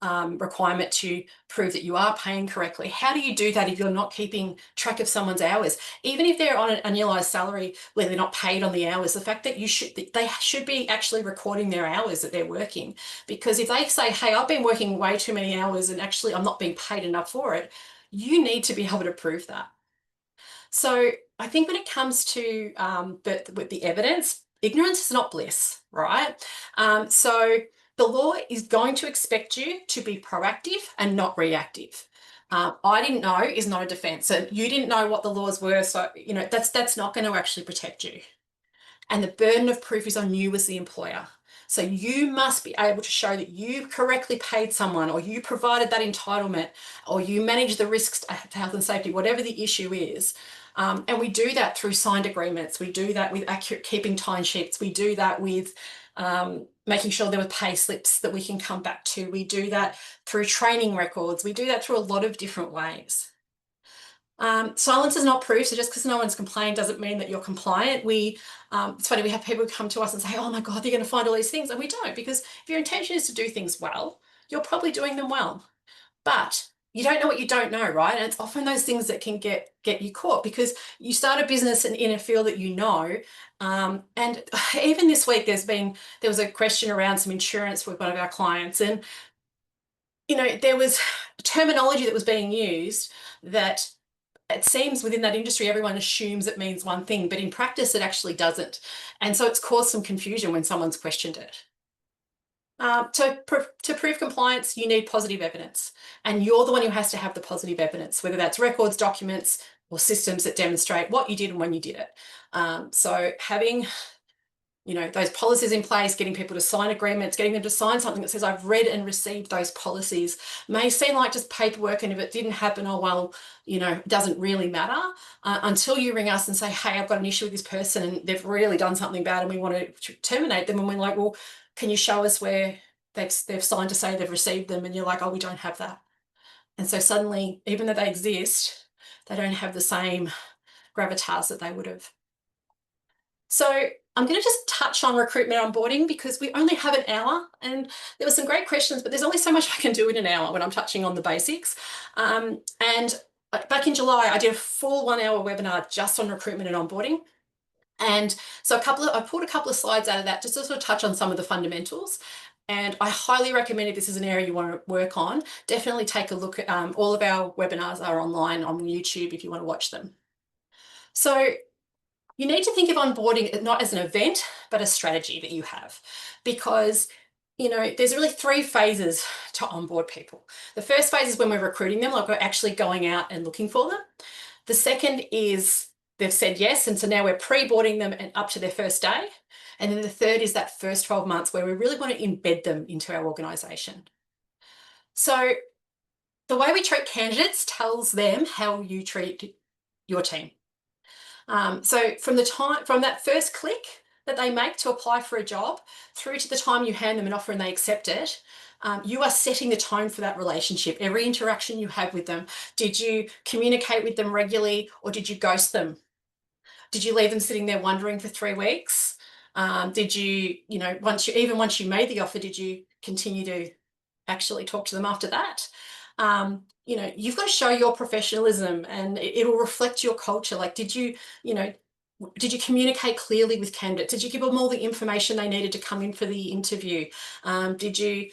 Speaker 1: requirement to prove that you are paying correctly? How do you do that if you're not keeping track of someone's hours? Even if they're on an annualized salary where they're not paid on the hours, the fact that they should be actually recording their hours that they're working. Because if they say, hey, I've been working way too many hours and actually I'm not being paid enough for it, you need to be able to prove that. So I think when it comes to with the evidence, ignorance is not bliss, right? So the law is going to expect you to be proactive and not reactive. I didn't know is not a defense. So you didn't know what the laws were. So, that's not going to actually protect you. And the burden of proof is on you as the employer. So you must be able to show that you correctly paid someone, or you provided that entitlement, or you manage the risks to health and safety, whatever the issue is. And we do that through signed agreements. We do that with accurate keeping timesheets. We do that with making sure there were pay slips that we can come back to. We do that through training records. We do that through a lot of different ways. Silence is not proof, so just because no one's complained doesn't mean that you're compliant. It's funny, we have people come to us and say, oh my God, they're going to find all these things, and we don't, because if your intention is to do things well, you're probably doing them well. But you don't know what you don't know, right? And it's often those things that can get you caught, because you start a business in a field that you know. And even this week, there was a question around some insurance with one of our clients, and there was terminology that was being used that it seems within that industry, everyone assumes it means one thing, but in practice, it actually doesn't. And so it's caused some confusion when someone's questioned it. To prove compliance, you need positive evidence, and you're the one who has to have the positive evidence, whether that's records, documents, or systems that demonstrate what you did and when you did it. So having those policies in place, getting people to sign agreements, getting them to sign something that says, I've read and received those policies, may seem like just paperwork, and if it didn't happen, oh, well, it doesn't really matter, until you ring us and say, hey, I've got an issue with this person and they've really done something bad and we want to terminate them. And we're like, well, can you show us where they've signed to say they've received them? And you're like, oh, we don't have that. And so suddenly, even though they exist, they don't have the same gravitas that they would have. So I'm going to just touch on recruitment onboarding, because we only have an hour, and there were some great questions, but there's only so much I can do in an hour when I'm touching on the basics. And back in July, I did a full 1 hour webinar just on recruitment and onboarding. And so I pulled a couple of slides out of that just to sort of touch on some of the fundamentals. And I highly recommend, if this is an area you want to work on, definitely take a look at all of our webinars are online on YouTube if you want to watch them. So you need to think of onboarding not as an event, but a strategy that you have, because there's really 3 phases to onboard people. The first phase is when we're recruiting them, like we're actually going out and looking for them. The second is they've said yes, and so now we're pre-boarding them and up to their first day. And then the third is that first 12 months where we really want to embed them into our organisation. So the way we treat candidates tells them how you treat your team. So from that first click that they make to apply for a job through to the time you hand them an offer and they accept it, you are setting the tone for that relationship. Every interaction you have with them, did you communicate with them regularly, or did you ghost them? Did you leave them sitting there wondering for 3 weeks? Did you, once you made the offer, did you continue to actually talk to them after that? You've got to show your professionalism, and it'll reflect your culture. Like, did you communicate clearly with candidates? Did you give them all the information they needed to come in for the interview? Did you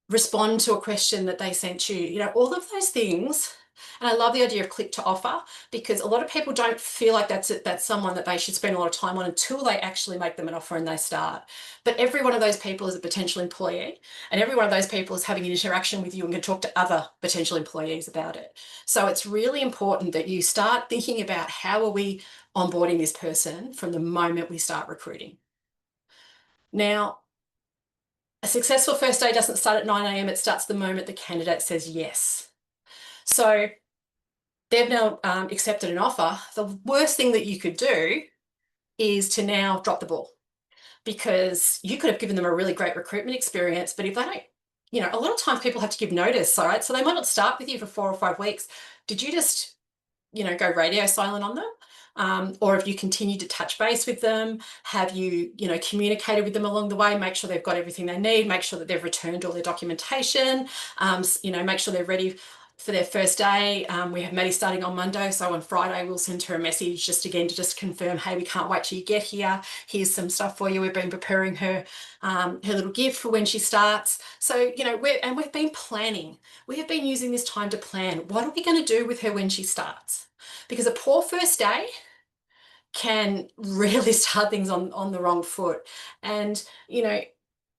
Speaker 1: respond to a question that they sent you? All of those things. And I love the idea of click to offer, because a lot of people don't feel like that's someone that they should spend a lot of time on until they actually make them an offer and they start. But every one of those people is a potential employee, and every one of those people is having an interaction with you and can talk to other potential employees about it. So it's really important that you start thinking about, how are we onboarding this person from the moment we start recruiting. Now, a successful first day doesn't start at 9 a.m. It starts the moment the candidate says yes. So they've now accepted an offer. The worst thing that you could do is to now drop the ball, because you could have given them a really great recruitment experience, but if they don't, a lot of times people have to give notice, all right? So they might not start with you for 4 or 5 weeks. Did you just, go radio silent on them? Or have you continued to touch base with them? Have you, communicated with them along the way? Make sure they've got everything they need. Make sure that they've returned all their documentation. Make sure they're ready. for their first day. We have Maddie starting on Monday, so on Friday we'll send her a message just again to just confirm, hey, we can't wait till you get here. Here's some stuff for you. We've been preparing her her little gift for when she starts. So, you know, we've been planning. We have been using this time to plan. What are we going to do with her when she starts? Because a poor first day can really start things on the wrong foot. And, you know,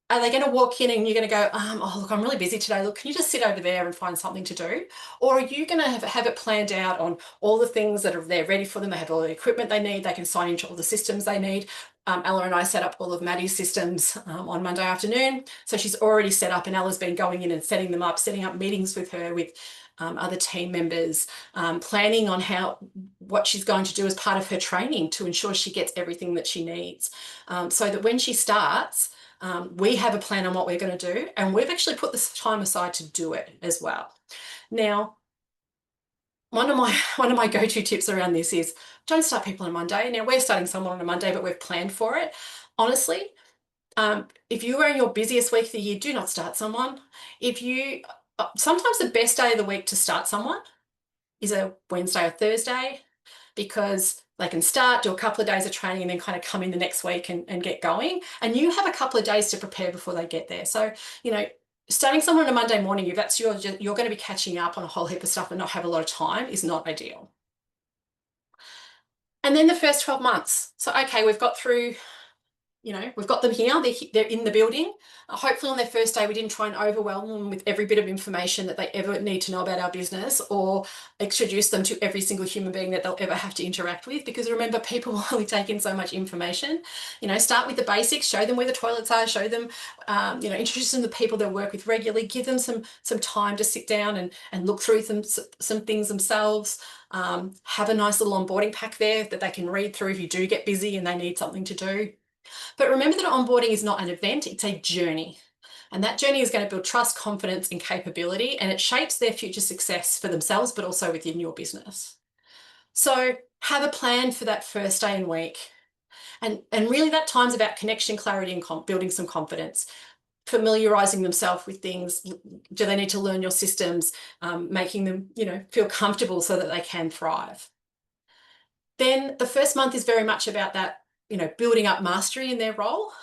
Speaker 1: are they going to walk in and you're going to go, oh, look, I'm really busy today. Look, can you just sit over there and find something to do? Or are you going to have it planned out on all the things that are there ready for them? They have all the equipment they need. They can sign into all the systems they need. Ella and I set up all of Maddie's systems on Monday afternoon. So she's already set up, and Ella's been going in and setting them up, setting up meetings with her, with other team members, planning on what she's going to do as part of her training to ensure she gets everything that she needs, so that when she starts, we have a plan on what we're going to do, and we've actually put this time aside to do it as well. Now, one of my go-to tips around this is don't start people on a Monday. Now, we're starting someone on a Monday, but we've planned for it. Honestly, if you are in your busiest week of the year, do not start someone. Sometimes the best day of the week to start someone is a Wednesday or Thursday, because they can start, do a couple of days of training, and then kind of come in the next week and get going. And you have a couple of days to prepare before they get there. So, you know, starting someone on a Monday morning, if that's you're going to be catching up on a whole heap of stuff and not have a lot of time, is not ideal. And then the first 12 months. So, okay, we've got through, you know, we've got them here, they're in the building. Hopefully on their first day, we didn't try and overwhelm them with every bit of information that they ever need to know about our business, or introduce them to every single human being that they'll ever have to interact with. Because remember, people will only take in so much information. You know, start with the basics, show them where the toilets are, show them, you know, introduce them to people they work with regularly, give them some time to sit down and look through some things themselves. Have a nice little onboarding pack there that they can read through if you do get busy and they need something to do. But remember that onboarding is not an event, it's a journey. And that journey is going to build trust, confidence, and capability, and it shapes their future success for themselves, but also within your business. So have a plan for that first day and week. And really that time's about connection, clarity, and building some confidence, familiarizing themselves with things. Do they need to learn your systems? Making them, you know, feel comfortable so that they can thrive. Then the first month is very much about that, you know, building up mastery in their role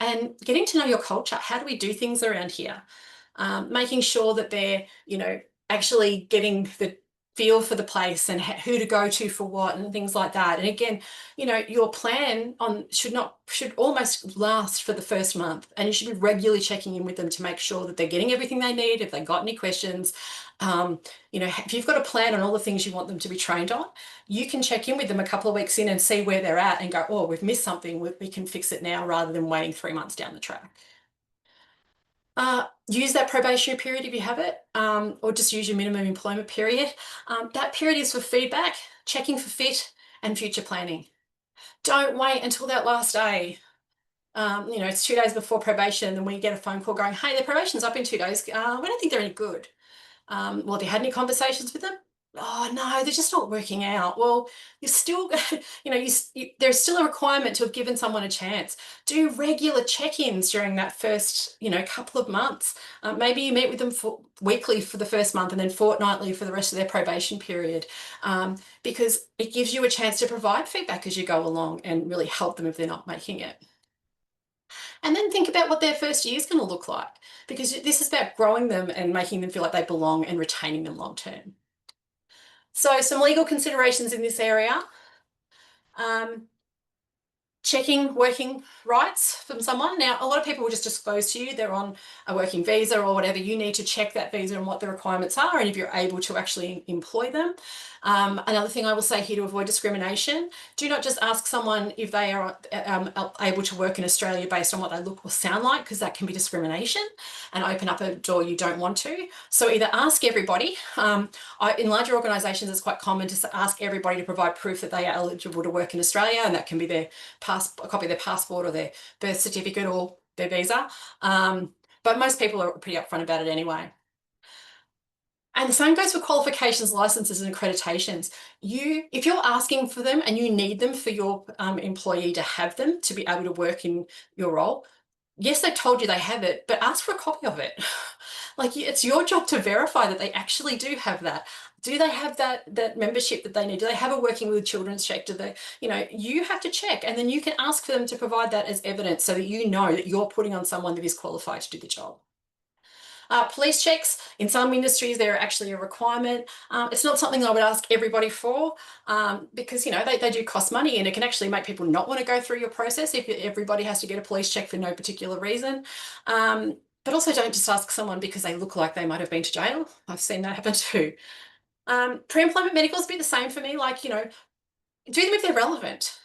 Speaker 1: and getting to know your culture. How do we do things around here? Making sure that they're, you know, actually getting the feel for the place and who to go to for what and things like that. And again, you know, your plan should almost last for the first month, and you should be regularly checking in with them to make sure that they're getting everything they need. If they've got any questions, you know, if you've got a plan on all the things you want them to be trained on, you can check in with them a couple of weeks in and see where they're at and go, oh, we've missed something, we can fix it now, rather than waiting 3 months down the track. Use that probationary period if you have it, or just use your minimum employment period. That period is for feedback, checking for fit, and future planning. Don't wait until that last day. You know, it's 2 days before probation, and we get a phone call going, hey, their probation's up in 2 days. We don't think they're any good. Well, have you had any conversations with them? Oh, no, they're just not working out. Well, you're still, you know, there's still a requirement to have given someone a chance. Do regular check-ins during that first, you know, couple of months. Maybe you meet with them weekly for the first month and then fortnightly for the rest of their probation period, because it gives you a chance to provide feedback as you go along and really help them if they're not making it. And then think about what their first year is going to look like, because this is about growing them and making them feel like they belong and retaining them long term. So some legal considerations in this area. Checking working rights from someone. Now, a lot of people will just disclose to you they're on a working visa or whatever. You need to check that visa and what the requirements are, and if you're able to actually employ them. Another thing I will say here to avoid discrimination, do not just ask someone if they are able to work in Australia based on what they look or sound like, because that can be discrimination and open up a door you don't want to. So either ask everybody. In larger organisations, it's quite common to ask everybody to provide proof that they are eligible to work in Australia, and that can be a copy of their passport or their birth certificate or their visa. But most people are pretty upfront about it anyway. And the same goes for qualifications, licenses, and accreditations. If you're asking for them and you need them for your employee to have them to be able to work in your role, yes, they told you they have it, but ask for a copy of it. Like it's your job to verify that they actually do have that. Do they have that membership that they need? Do they have a working with children's check? Do they, you have to check, and then you can ask for them to provide that as evidence so that you know that you're putting on someone that is qualified to do the job. Police checks, in some industries, they're actually a requirement. It's not something I would ask everybody for because, they do cost money, and it can actually make people not want to go through your process if everybody has to get a police check for no particular reason. But also don't just ask someone because they look like they might have been to jail. I've seen that happen too. Pre-employment medicals be the same for me. Like, do them if they're relevant.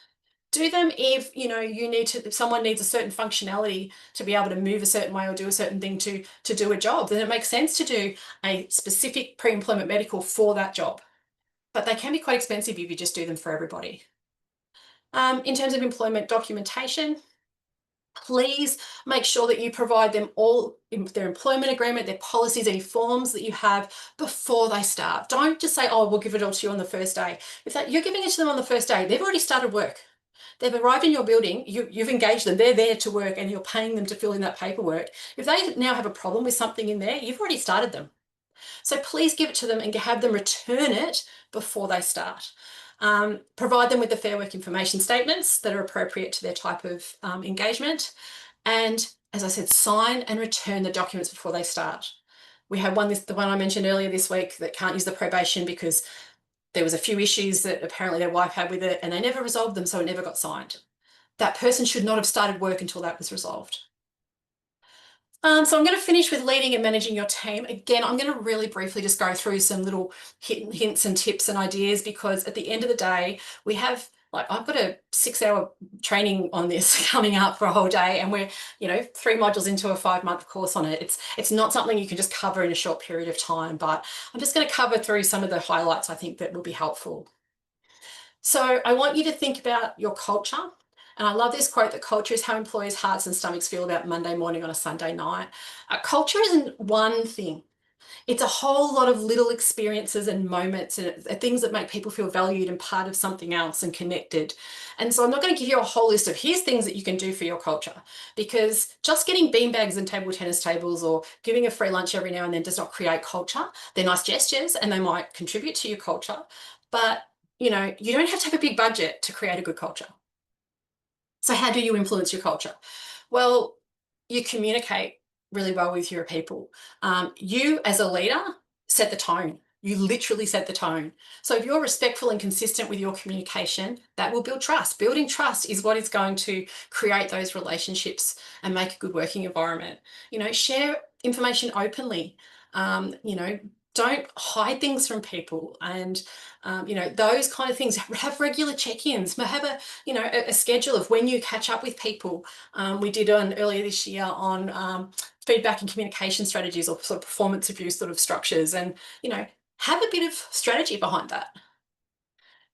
Speaker 1: Do them if if someone needs a certain functionality to be able to move a certain way or do a certain thing to do a job, then it makes sense to do a specific pre-employment medical for that job. But they can be quite expensive if you just do them for everybody. In terms of employment documentation, please make sure that you provide them all their employment agreement, their policies, any forms that you have before they start. Don't just say, oh, we'll give it all to you on the first day. If you're giving it to them on the first day, they've already started work. They've arrived in your building, you've engaged them, they're there to work, and you're paying them to fill in that paperwork. If they now have a problem with something in there, you've already started them. So please give it to them and have them return it before they start. Provide them with the Fair Work information statements that are appropriate to their type of engagement. And as I said, sign and return the documents before they start. We had the one I mentioned earlier this week that can't use the probation because there was a few issues that apparently their wife had with it and they never resolved them, so it never got signed. That person should not have started work until that was resolved. So I'm going to finish with leading and managing your team. Again, I'm going to really briefly just go through some little hints and tips and ideas because at the end of the day, we have I've got a 6-hour training on this coming up for a whole day, and we're 3 modules into a 5-month course on it. It's not something you can just cover in a short period of time, but I'm just going to cover through some of the highlights I think that will be helpful. So I want you to think about your culture. And I love this quote that culture is how employees' hearts and stomachs feel about Monday morning on a Sunday night. Culture isn't one thing. It's a whole lot of little experiences and moments and things that make people feel valued and part of something else and connected. And so I'm not going to give you a whole list of here's things that you can do for your culture, because just getting beanbags and table tennis tables or giving a free lunch every now and then does not create culture. They're nice gestures and they might contribute to your culture, but you don't have to have a big budget to create a good culture. So how do you influence your culture? Well, you communicate really well with your people. You as a leader set the tone. You literally set the tone. So if you're respectful and consistent with your communication, that will build trust. Building trust is what is going to create those relationships and make a good working environment. Share information openly. Don't hide things from people, and those kind of things. Have regular check-ins. Have a schedule of when you catch up with people. We did one earlier this year on feedback and communication strategies, or sort of performance review sort of structures, and have a bit of strategy behind that.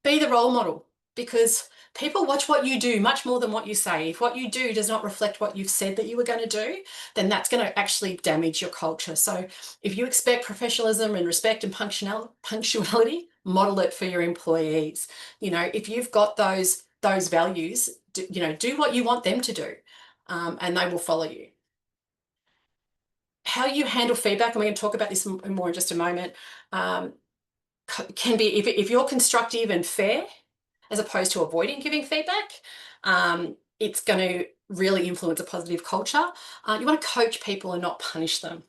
Speaker 1: Be the role model, because people watch what you do much more than what you say. If what you do does not reflect what you've said that you were going to do, then that's going to actually damage your culture. So if you expect professionalism and respect and punctuality, model it for your employees. If you've got those values, do what you want them to do, and they will follow you. How you handle feedback, and we're going to talk about this more in just a moment, can be, if you're constructive and fair, as opposed to avoiding giving feedback, it's going to really influence a positive culture. You want to coach people and not punish them.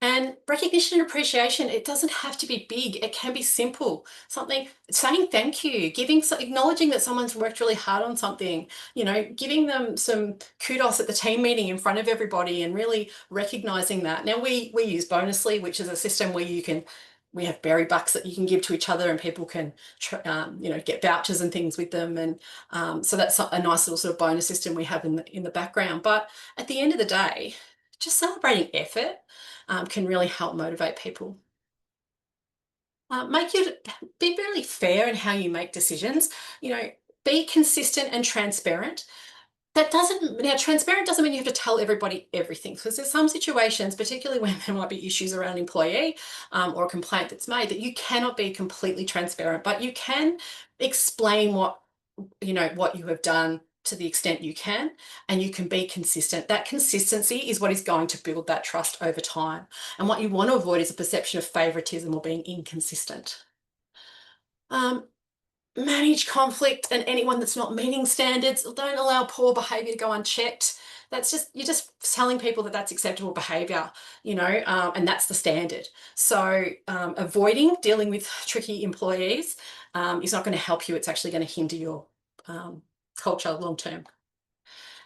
Speaker 1: And recognition and appreciation, it doesn't have to be big. It can be simple. Something, saying thank you, acknowledging that someone's worked really hard on something, giving them some kudos at the team meeting in front of everybody and really recognizing that. Now we use Buisness, which is a system where we have berry bucks that you can give to each other, and people can, get vouchers and things with them. And so that's a nice little sort of bonus system we have in the background. But at the end of the day, just celebrating effort can really help motivate people. Be really fair in how you make decisions. Be consistent and transparent. Transparent doesn't mean you have to tell everybody everything, because there's some situations, particularly when there might be issues around employee or a complaint that's made, that you cannot be completely transparent, but you can explain what you have done to the extent you can, and you can be consistent. That consistency is what is going to build that trust over time. And what you want to avoid is a perception of favoritism or being inconsistent. Um, Manage conflict, and anyone that's not meeting standards, don't allow poor behavior to go unchecked. That's just, you're just telling people that that's acceptable behavior, and that's the standard. So avoiding dealing with tricky employees is not going to help you. It's actually going to hinder your culture long term.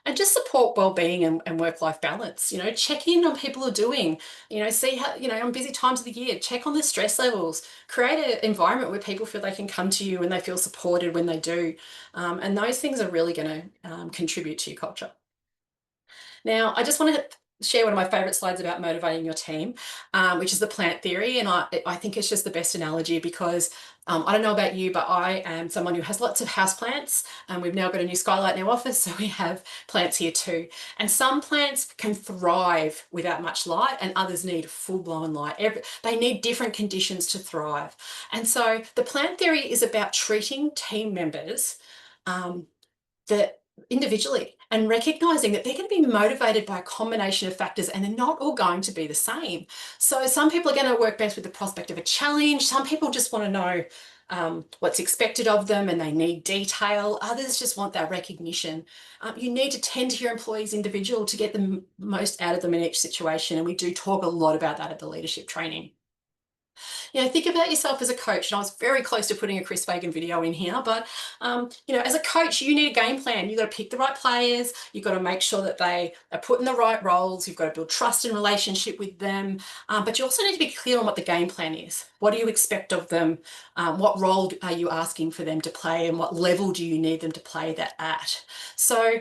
Speaker 1: And just support well-being and work-life balance. Check in on people are doing, see how, on busy times of the year, check on their stress levels, create an environment where people feel they can come to you and they feel supported when they do. And those things are really going to contribute to your culture. Now, I just want to share one of my favourite slides about motivating your team, which is the plant theory. And I think it's just the best analogy because I don't know about you, but I am someone who has lots of house plants. And we've now got a new skylight in our office, so we have plants here too. And some plants can thrive without much light, and others need full-blown light. They need different conditions to thrive. And so the plant theory is about treating team members that individually and recognizing that they're going to be motivated by a combination of factors, and they're not all going to be the same. So some people are going to work best with the prospect of a challenge. Some people just want to know what's expected of them and they need detail. Others just want that recognition. You need to tend to your employees individual to get the most out of them in each situation. And we do talk a lot about that at the leadership training. Think about yourself as a coach. And I was very close to putting a Chris Fagan video in here, but as a coach, you need a game plan. You've got to pick the right players. You've got to make sure that they are put in the right roles. You've got to build trust and relationship with them. But you also need to be clear on what the game plan is. What do you expect of them? What role are you asking for them to play? And what level do you need them to play that at? So,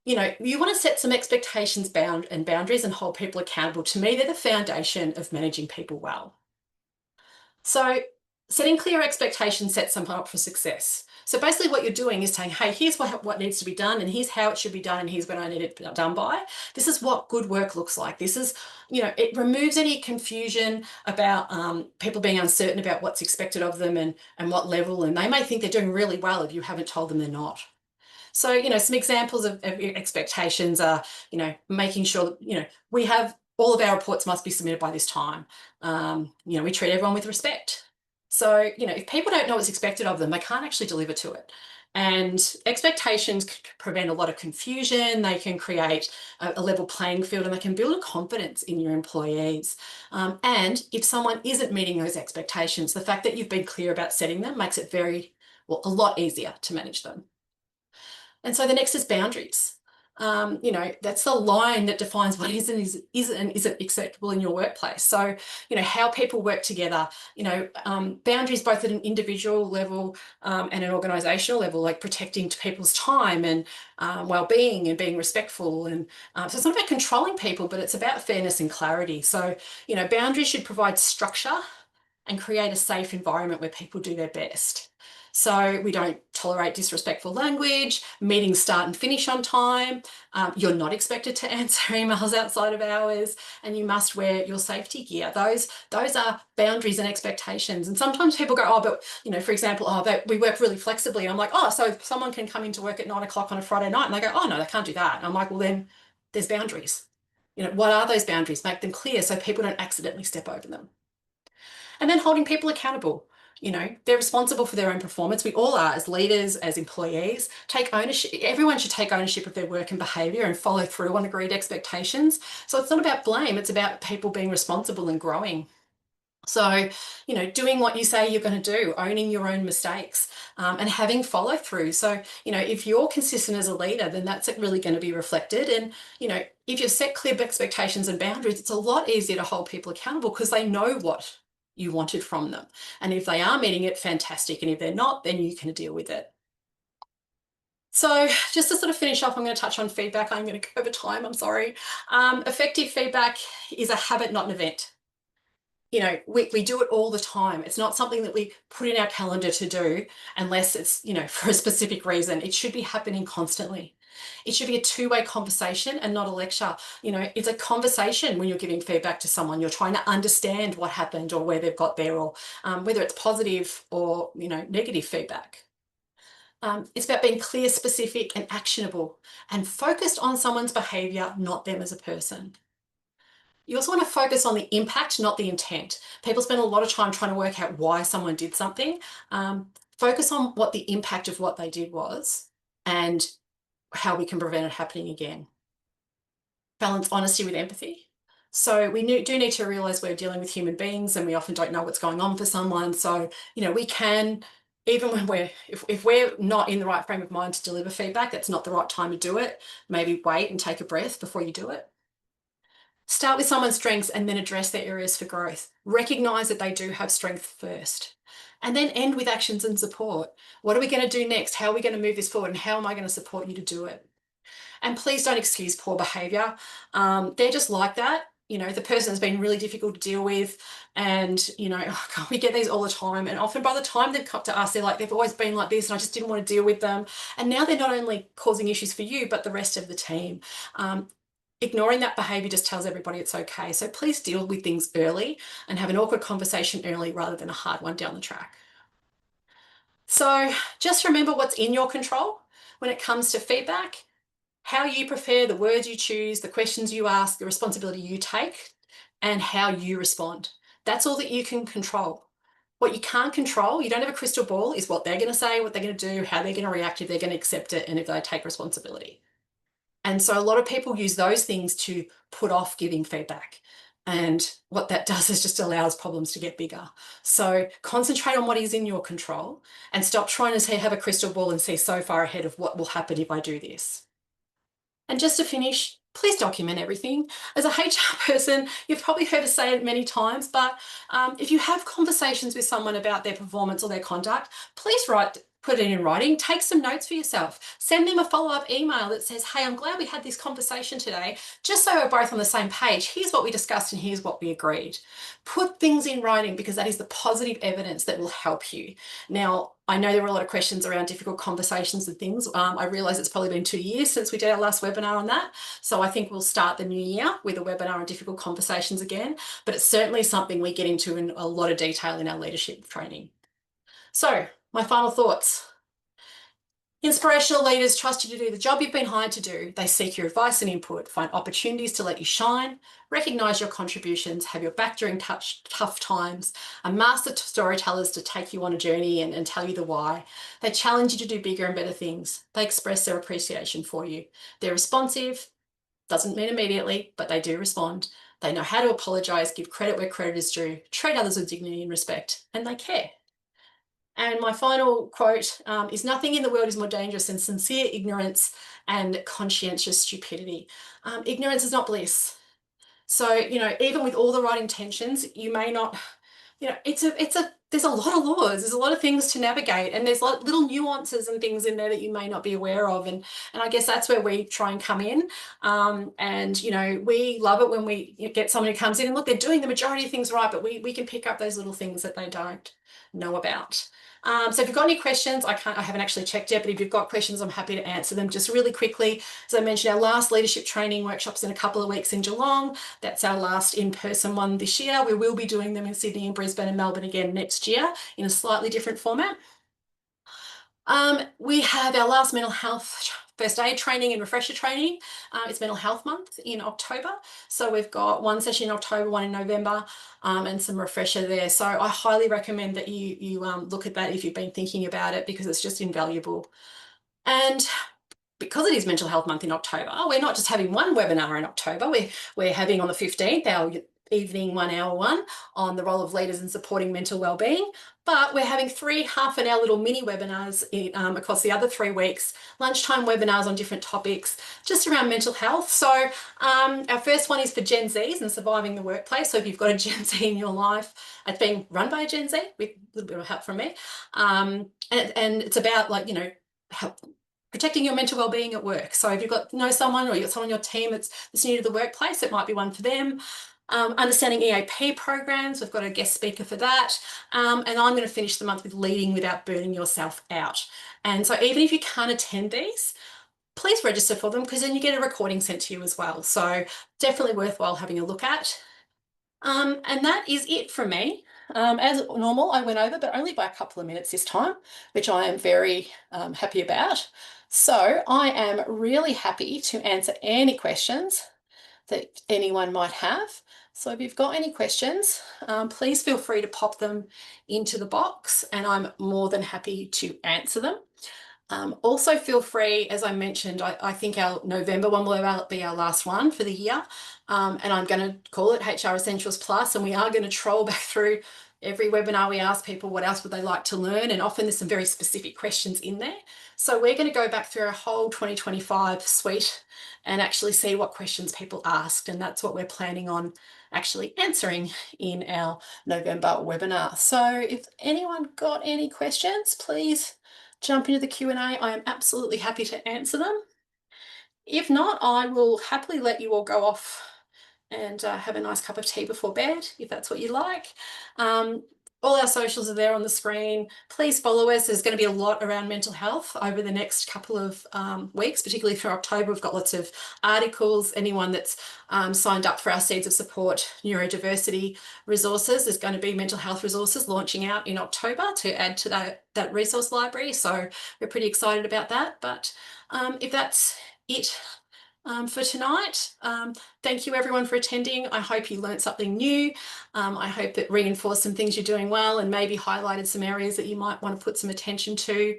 Speaker 1: you want to set some expectations and boundaries and hold people accountable. To me, they're the foundation of managing people well. So setting clear expectations sets someone up for success. So basically what you're doing is saying, hey, here's what needs to be done, and here's how it should be done, and here's when I need it done by. This is what good work looks like. This is, it removes any confusion about people being uncertain about what's expected of them and what level, and they may think they're doing really well if you haven't told them they're not. So, some examples of expectations are, making sure that, we have all of our reports must be submitted by this time. We treat everyone with respect. So, if people don't know what's expected of them, they can't actually deliver to it. And expectations can prevent a lot of confusion. They can create a level playing field, and they can build a confidence in your employees. And if someone isn't meeting those expectations, the fact that you've been clear about setting them makes it a lot easier to manage them. And so the next is boundaries. That's the line that defines what is and isn't acceptable in your workplace. So, how people work together, boundaries both at an individual level and an organisational level, like protecting people's time and well-being and being respectful. And so it's not about controlling people, but it's about fairness and clarity. So, boundaries should provide structure and create a safe environment where people do their best. So we don't tolerate disrespectful language, meetings start and finish on time, you're not expected to answer emails outside of hours, and you must wear your safety gear. Those are boundaries and expectations. And sometimes people go, oh, but, for example, we work really flexibly. And I'm like, oh, so someone can come into work at 9 o'clock on a Friday night. And they go, oh, no, they can't do that. And I'm like, well, then there's boundaries. What are those boundaries? Make them clear so people don't accidentally step over them. And then holding people accountable. They're responsible for their own performance. We all are, as leaders, as employees. Take ownership. Everyone should take ownership of their work and behaviour and follow through on agreed expectations. So it's not about blame, it's about people being responsible and growing. So, doing what you say you're going to do, owning your own mistakes, and having follow through. So, if you're consistent as a leader, then that's really going to be reflected. And, if you've set clear expectations and boundaries, it's a lot easier to hold people accountable because they know what you wanted from them. And if they are meeting it, fantastic. And if they're not, then you can deal with it. So just to sort of finish off, I'm going to touch on feedback. I'm going to go over time, I'm sorry. Effective feedback is a habit, not an event. We do it all the time. It's not something that we put in our calendar to do unless it's, for a specific reason. It should be happening constantly. It should be a two-way conversation and not a lecture. It's a conversation when you're giving feedback to someone. You're trying to understand what happened or where they've got there, or whether it's positive or, negative feedback. It's about being clear, specific, and actionable, and focused on someone's behavior, not them as a person. You also want to focus on the impact, not the intent. People spend a lot of time trying to work out why someone did something. Focus on what the impact of what they did was and how we can prevent it happening again. Balance honesty with empathy. So we do need to realize we're dealing with human beings and we often don't know what's going on for someone. So, we can, even when if we're not in the right frame of mind to deliver feedback, that's not the right time to do it. Maybe wait and take a breath before you do it. Start with someone's strengths and then address their areas for growth. Recognize that they do have strength first. And then end with actions and support. What are we going to do next? How are we going to move this forward? And how am I going to support you to do it? And please don't excuse poor behavior. They're just like that. The person has been really difficult to deal with. And, oh God, we get these all the time. And often by the time they've come to us, they're like, they've always been like this and I just didn't want to deal with them. And now they're not only causing issues for you, but the rest of the team. Ignoring that behavior just tells everybody it's okay. So please deal with things early and have an awkward conversation early rather than a hard one down the track. So just remember what's in your control when it comes to feedback. How you prepare, the words you choose, the questions you ask, the responsibility you take, and how you respond. That's all that you can control. What you can't control, you don't have a crystal ball, is what they're going to say, what they're going to do, how they're going to react, if they're going to accept it, and if they take responsibility. And so a lot of people use those things to put off giving feedback. And what that does is just allows problems to get bigger. So concentrate on what is in your control and stop trying to have a crystal ball and see so far ahead of what will happen if I do this. And just to finish, please document everything. As a HR person, you've probably heard us say it many times, but if you have conversations with someone about their performance or their conduct, please put it in writing, take some notes for yourself, send them a follow-up email that says, hey, I'm glad we had this conversation today, just so we're both on the same page. Here's what we discussed and here's what we agreed. Put things in writing because that is the positive evidence that will help you. Now, I know there were a lot of questions around difficult conversations and things. I realise it's probably been 2 years since we did our last webinar on that. So I think we'll start the new year with a webinar on difficult conversations again, but it's certainly something we get into in a lot of detail in our leadership training. So my final thoughts. Inspirational leaders trust you to do the job you've been hired to do. They seek your advice and input, find opportunities to let you shine, recognise your contributions, have your back during tough times, are master storytellers to take you on a journey and tell you the why. They challenge you to do bigger and better things. They express their appreciation for you. They're responsive, doesn't mean immediately, but they do respond. They know how to apologise, give credit where credit is due, treat others with dignity and respect, and they care. And my final quote is nothing in the world is more dangerous than sincere ignorance and conscientious stupidity. Ignorance is not bliss. So, even with all the right intentions, you may not, there's a lot of laws, there's a lot of things to navigate, and there's little nuances and things in there that you may not be aware of. And I guess that's where we try and come in. And, we love it when we get someone who comes in and look, they're doing the majority of things right, but we can pick up those little things that they don't know about. So if you've got any questions, I haven't actually checked yet, but if you've got questions, I'm happy to answer them just really quickly. As I mentioned, our last leadership training workshops in a couple of weeks in Geelong. That's our last in-person one this year. We will be doing them in Sydney and Brisbane and Melbourne again next year in a slightly different format. We have our last mental health first aid training and refresher training. It's mental health month in October. So we've got one session in October, one in November, and some refresher there. So I highly recommend that you look at that if you've been thinking about it, because it's just invaluable. And because it is Mental Health Month in October, we're not just having one webinar in October, we're having on the 15th our evening 1 hour one on the role of leaders in supporting mental wellbeing, but we're having 3 half-an-hour little mini webinars across the other 3 weeks, lunchtime webinars on different topics just around mental health. So our first one is for Gen Zs and surviving the workplace. So if you've got a Gen Z in your life, it's being run by a Gen Z with a little bit of help from me, and it's about protecting your mental well-being at work. So if you've know someone or you've got someone on your team that's new to the workplace, it might be one for them. Understanding EAP programs, we've got a guest speaker for that. And I'm going to finish the month with leading without burning yourself out. And so even if you can't attend these, please register for them, because then you get a recording sent to you as well. So definitely worthwhile having a look at. And that is it from me. As normal, I went over, but only by a couple of minutes this time, which I am very happy about. So I am really happy to answer any questions that anyone might have. So if you've got any questions, please feel free to pop them into the box and I'm more than happy to answer them. Also feel free, as I mentioned, I think our November one will be our last one for the year. And I'm going to call it HR Essentials Plus, and we are going to troll back through every webinar. We ask people what else would they like to learn, and often there's some very specific questions in there. So we're going to go back through our whole 2025 suite and actually see what questions people asked, and that's what we're planning on actually answering in our November webinar. So if anyone got any questions, please jump into the Q&A. I am absolutely happy to answer them. If not, I will happily let you all go off and have a nice cup of tea before bed, if that's what you like. All our socials are there on the screen. Please follow us. There's going to be a lot around mental health over the next couple of weeks, particularly for October. We've got lots of articles. Anyone that's signed up for our Seeds of Support neurodiversity resources, there's going to be mental health resources launching out in October to add to that resource library. So we're pretty excited about that. But if that's it for tonight. Thank you everyone for attending. I hope you learned something new. I hope it reinforced some things you're doing well and maybe highlighted some areas that you might want to put some attention to.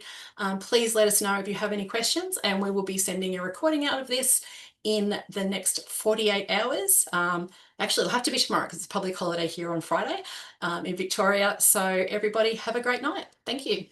Speaker 1: Please let us know if you have any questions and we will be sending a recording out of this in the next 48 hours. Actually, it'll have to be tomorrow because it's public holiday here on Friday in Victoria. So everybody have a great night. Thank you.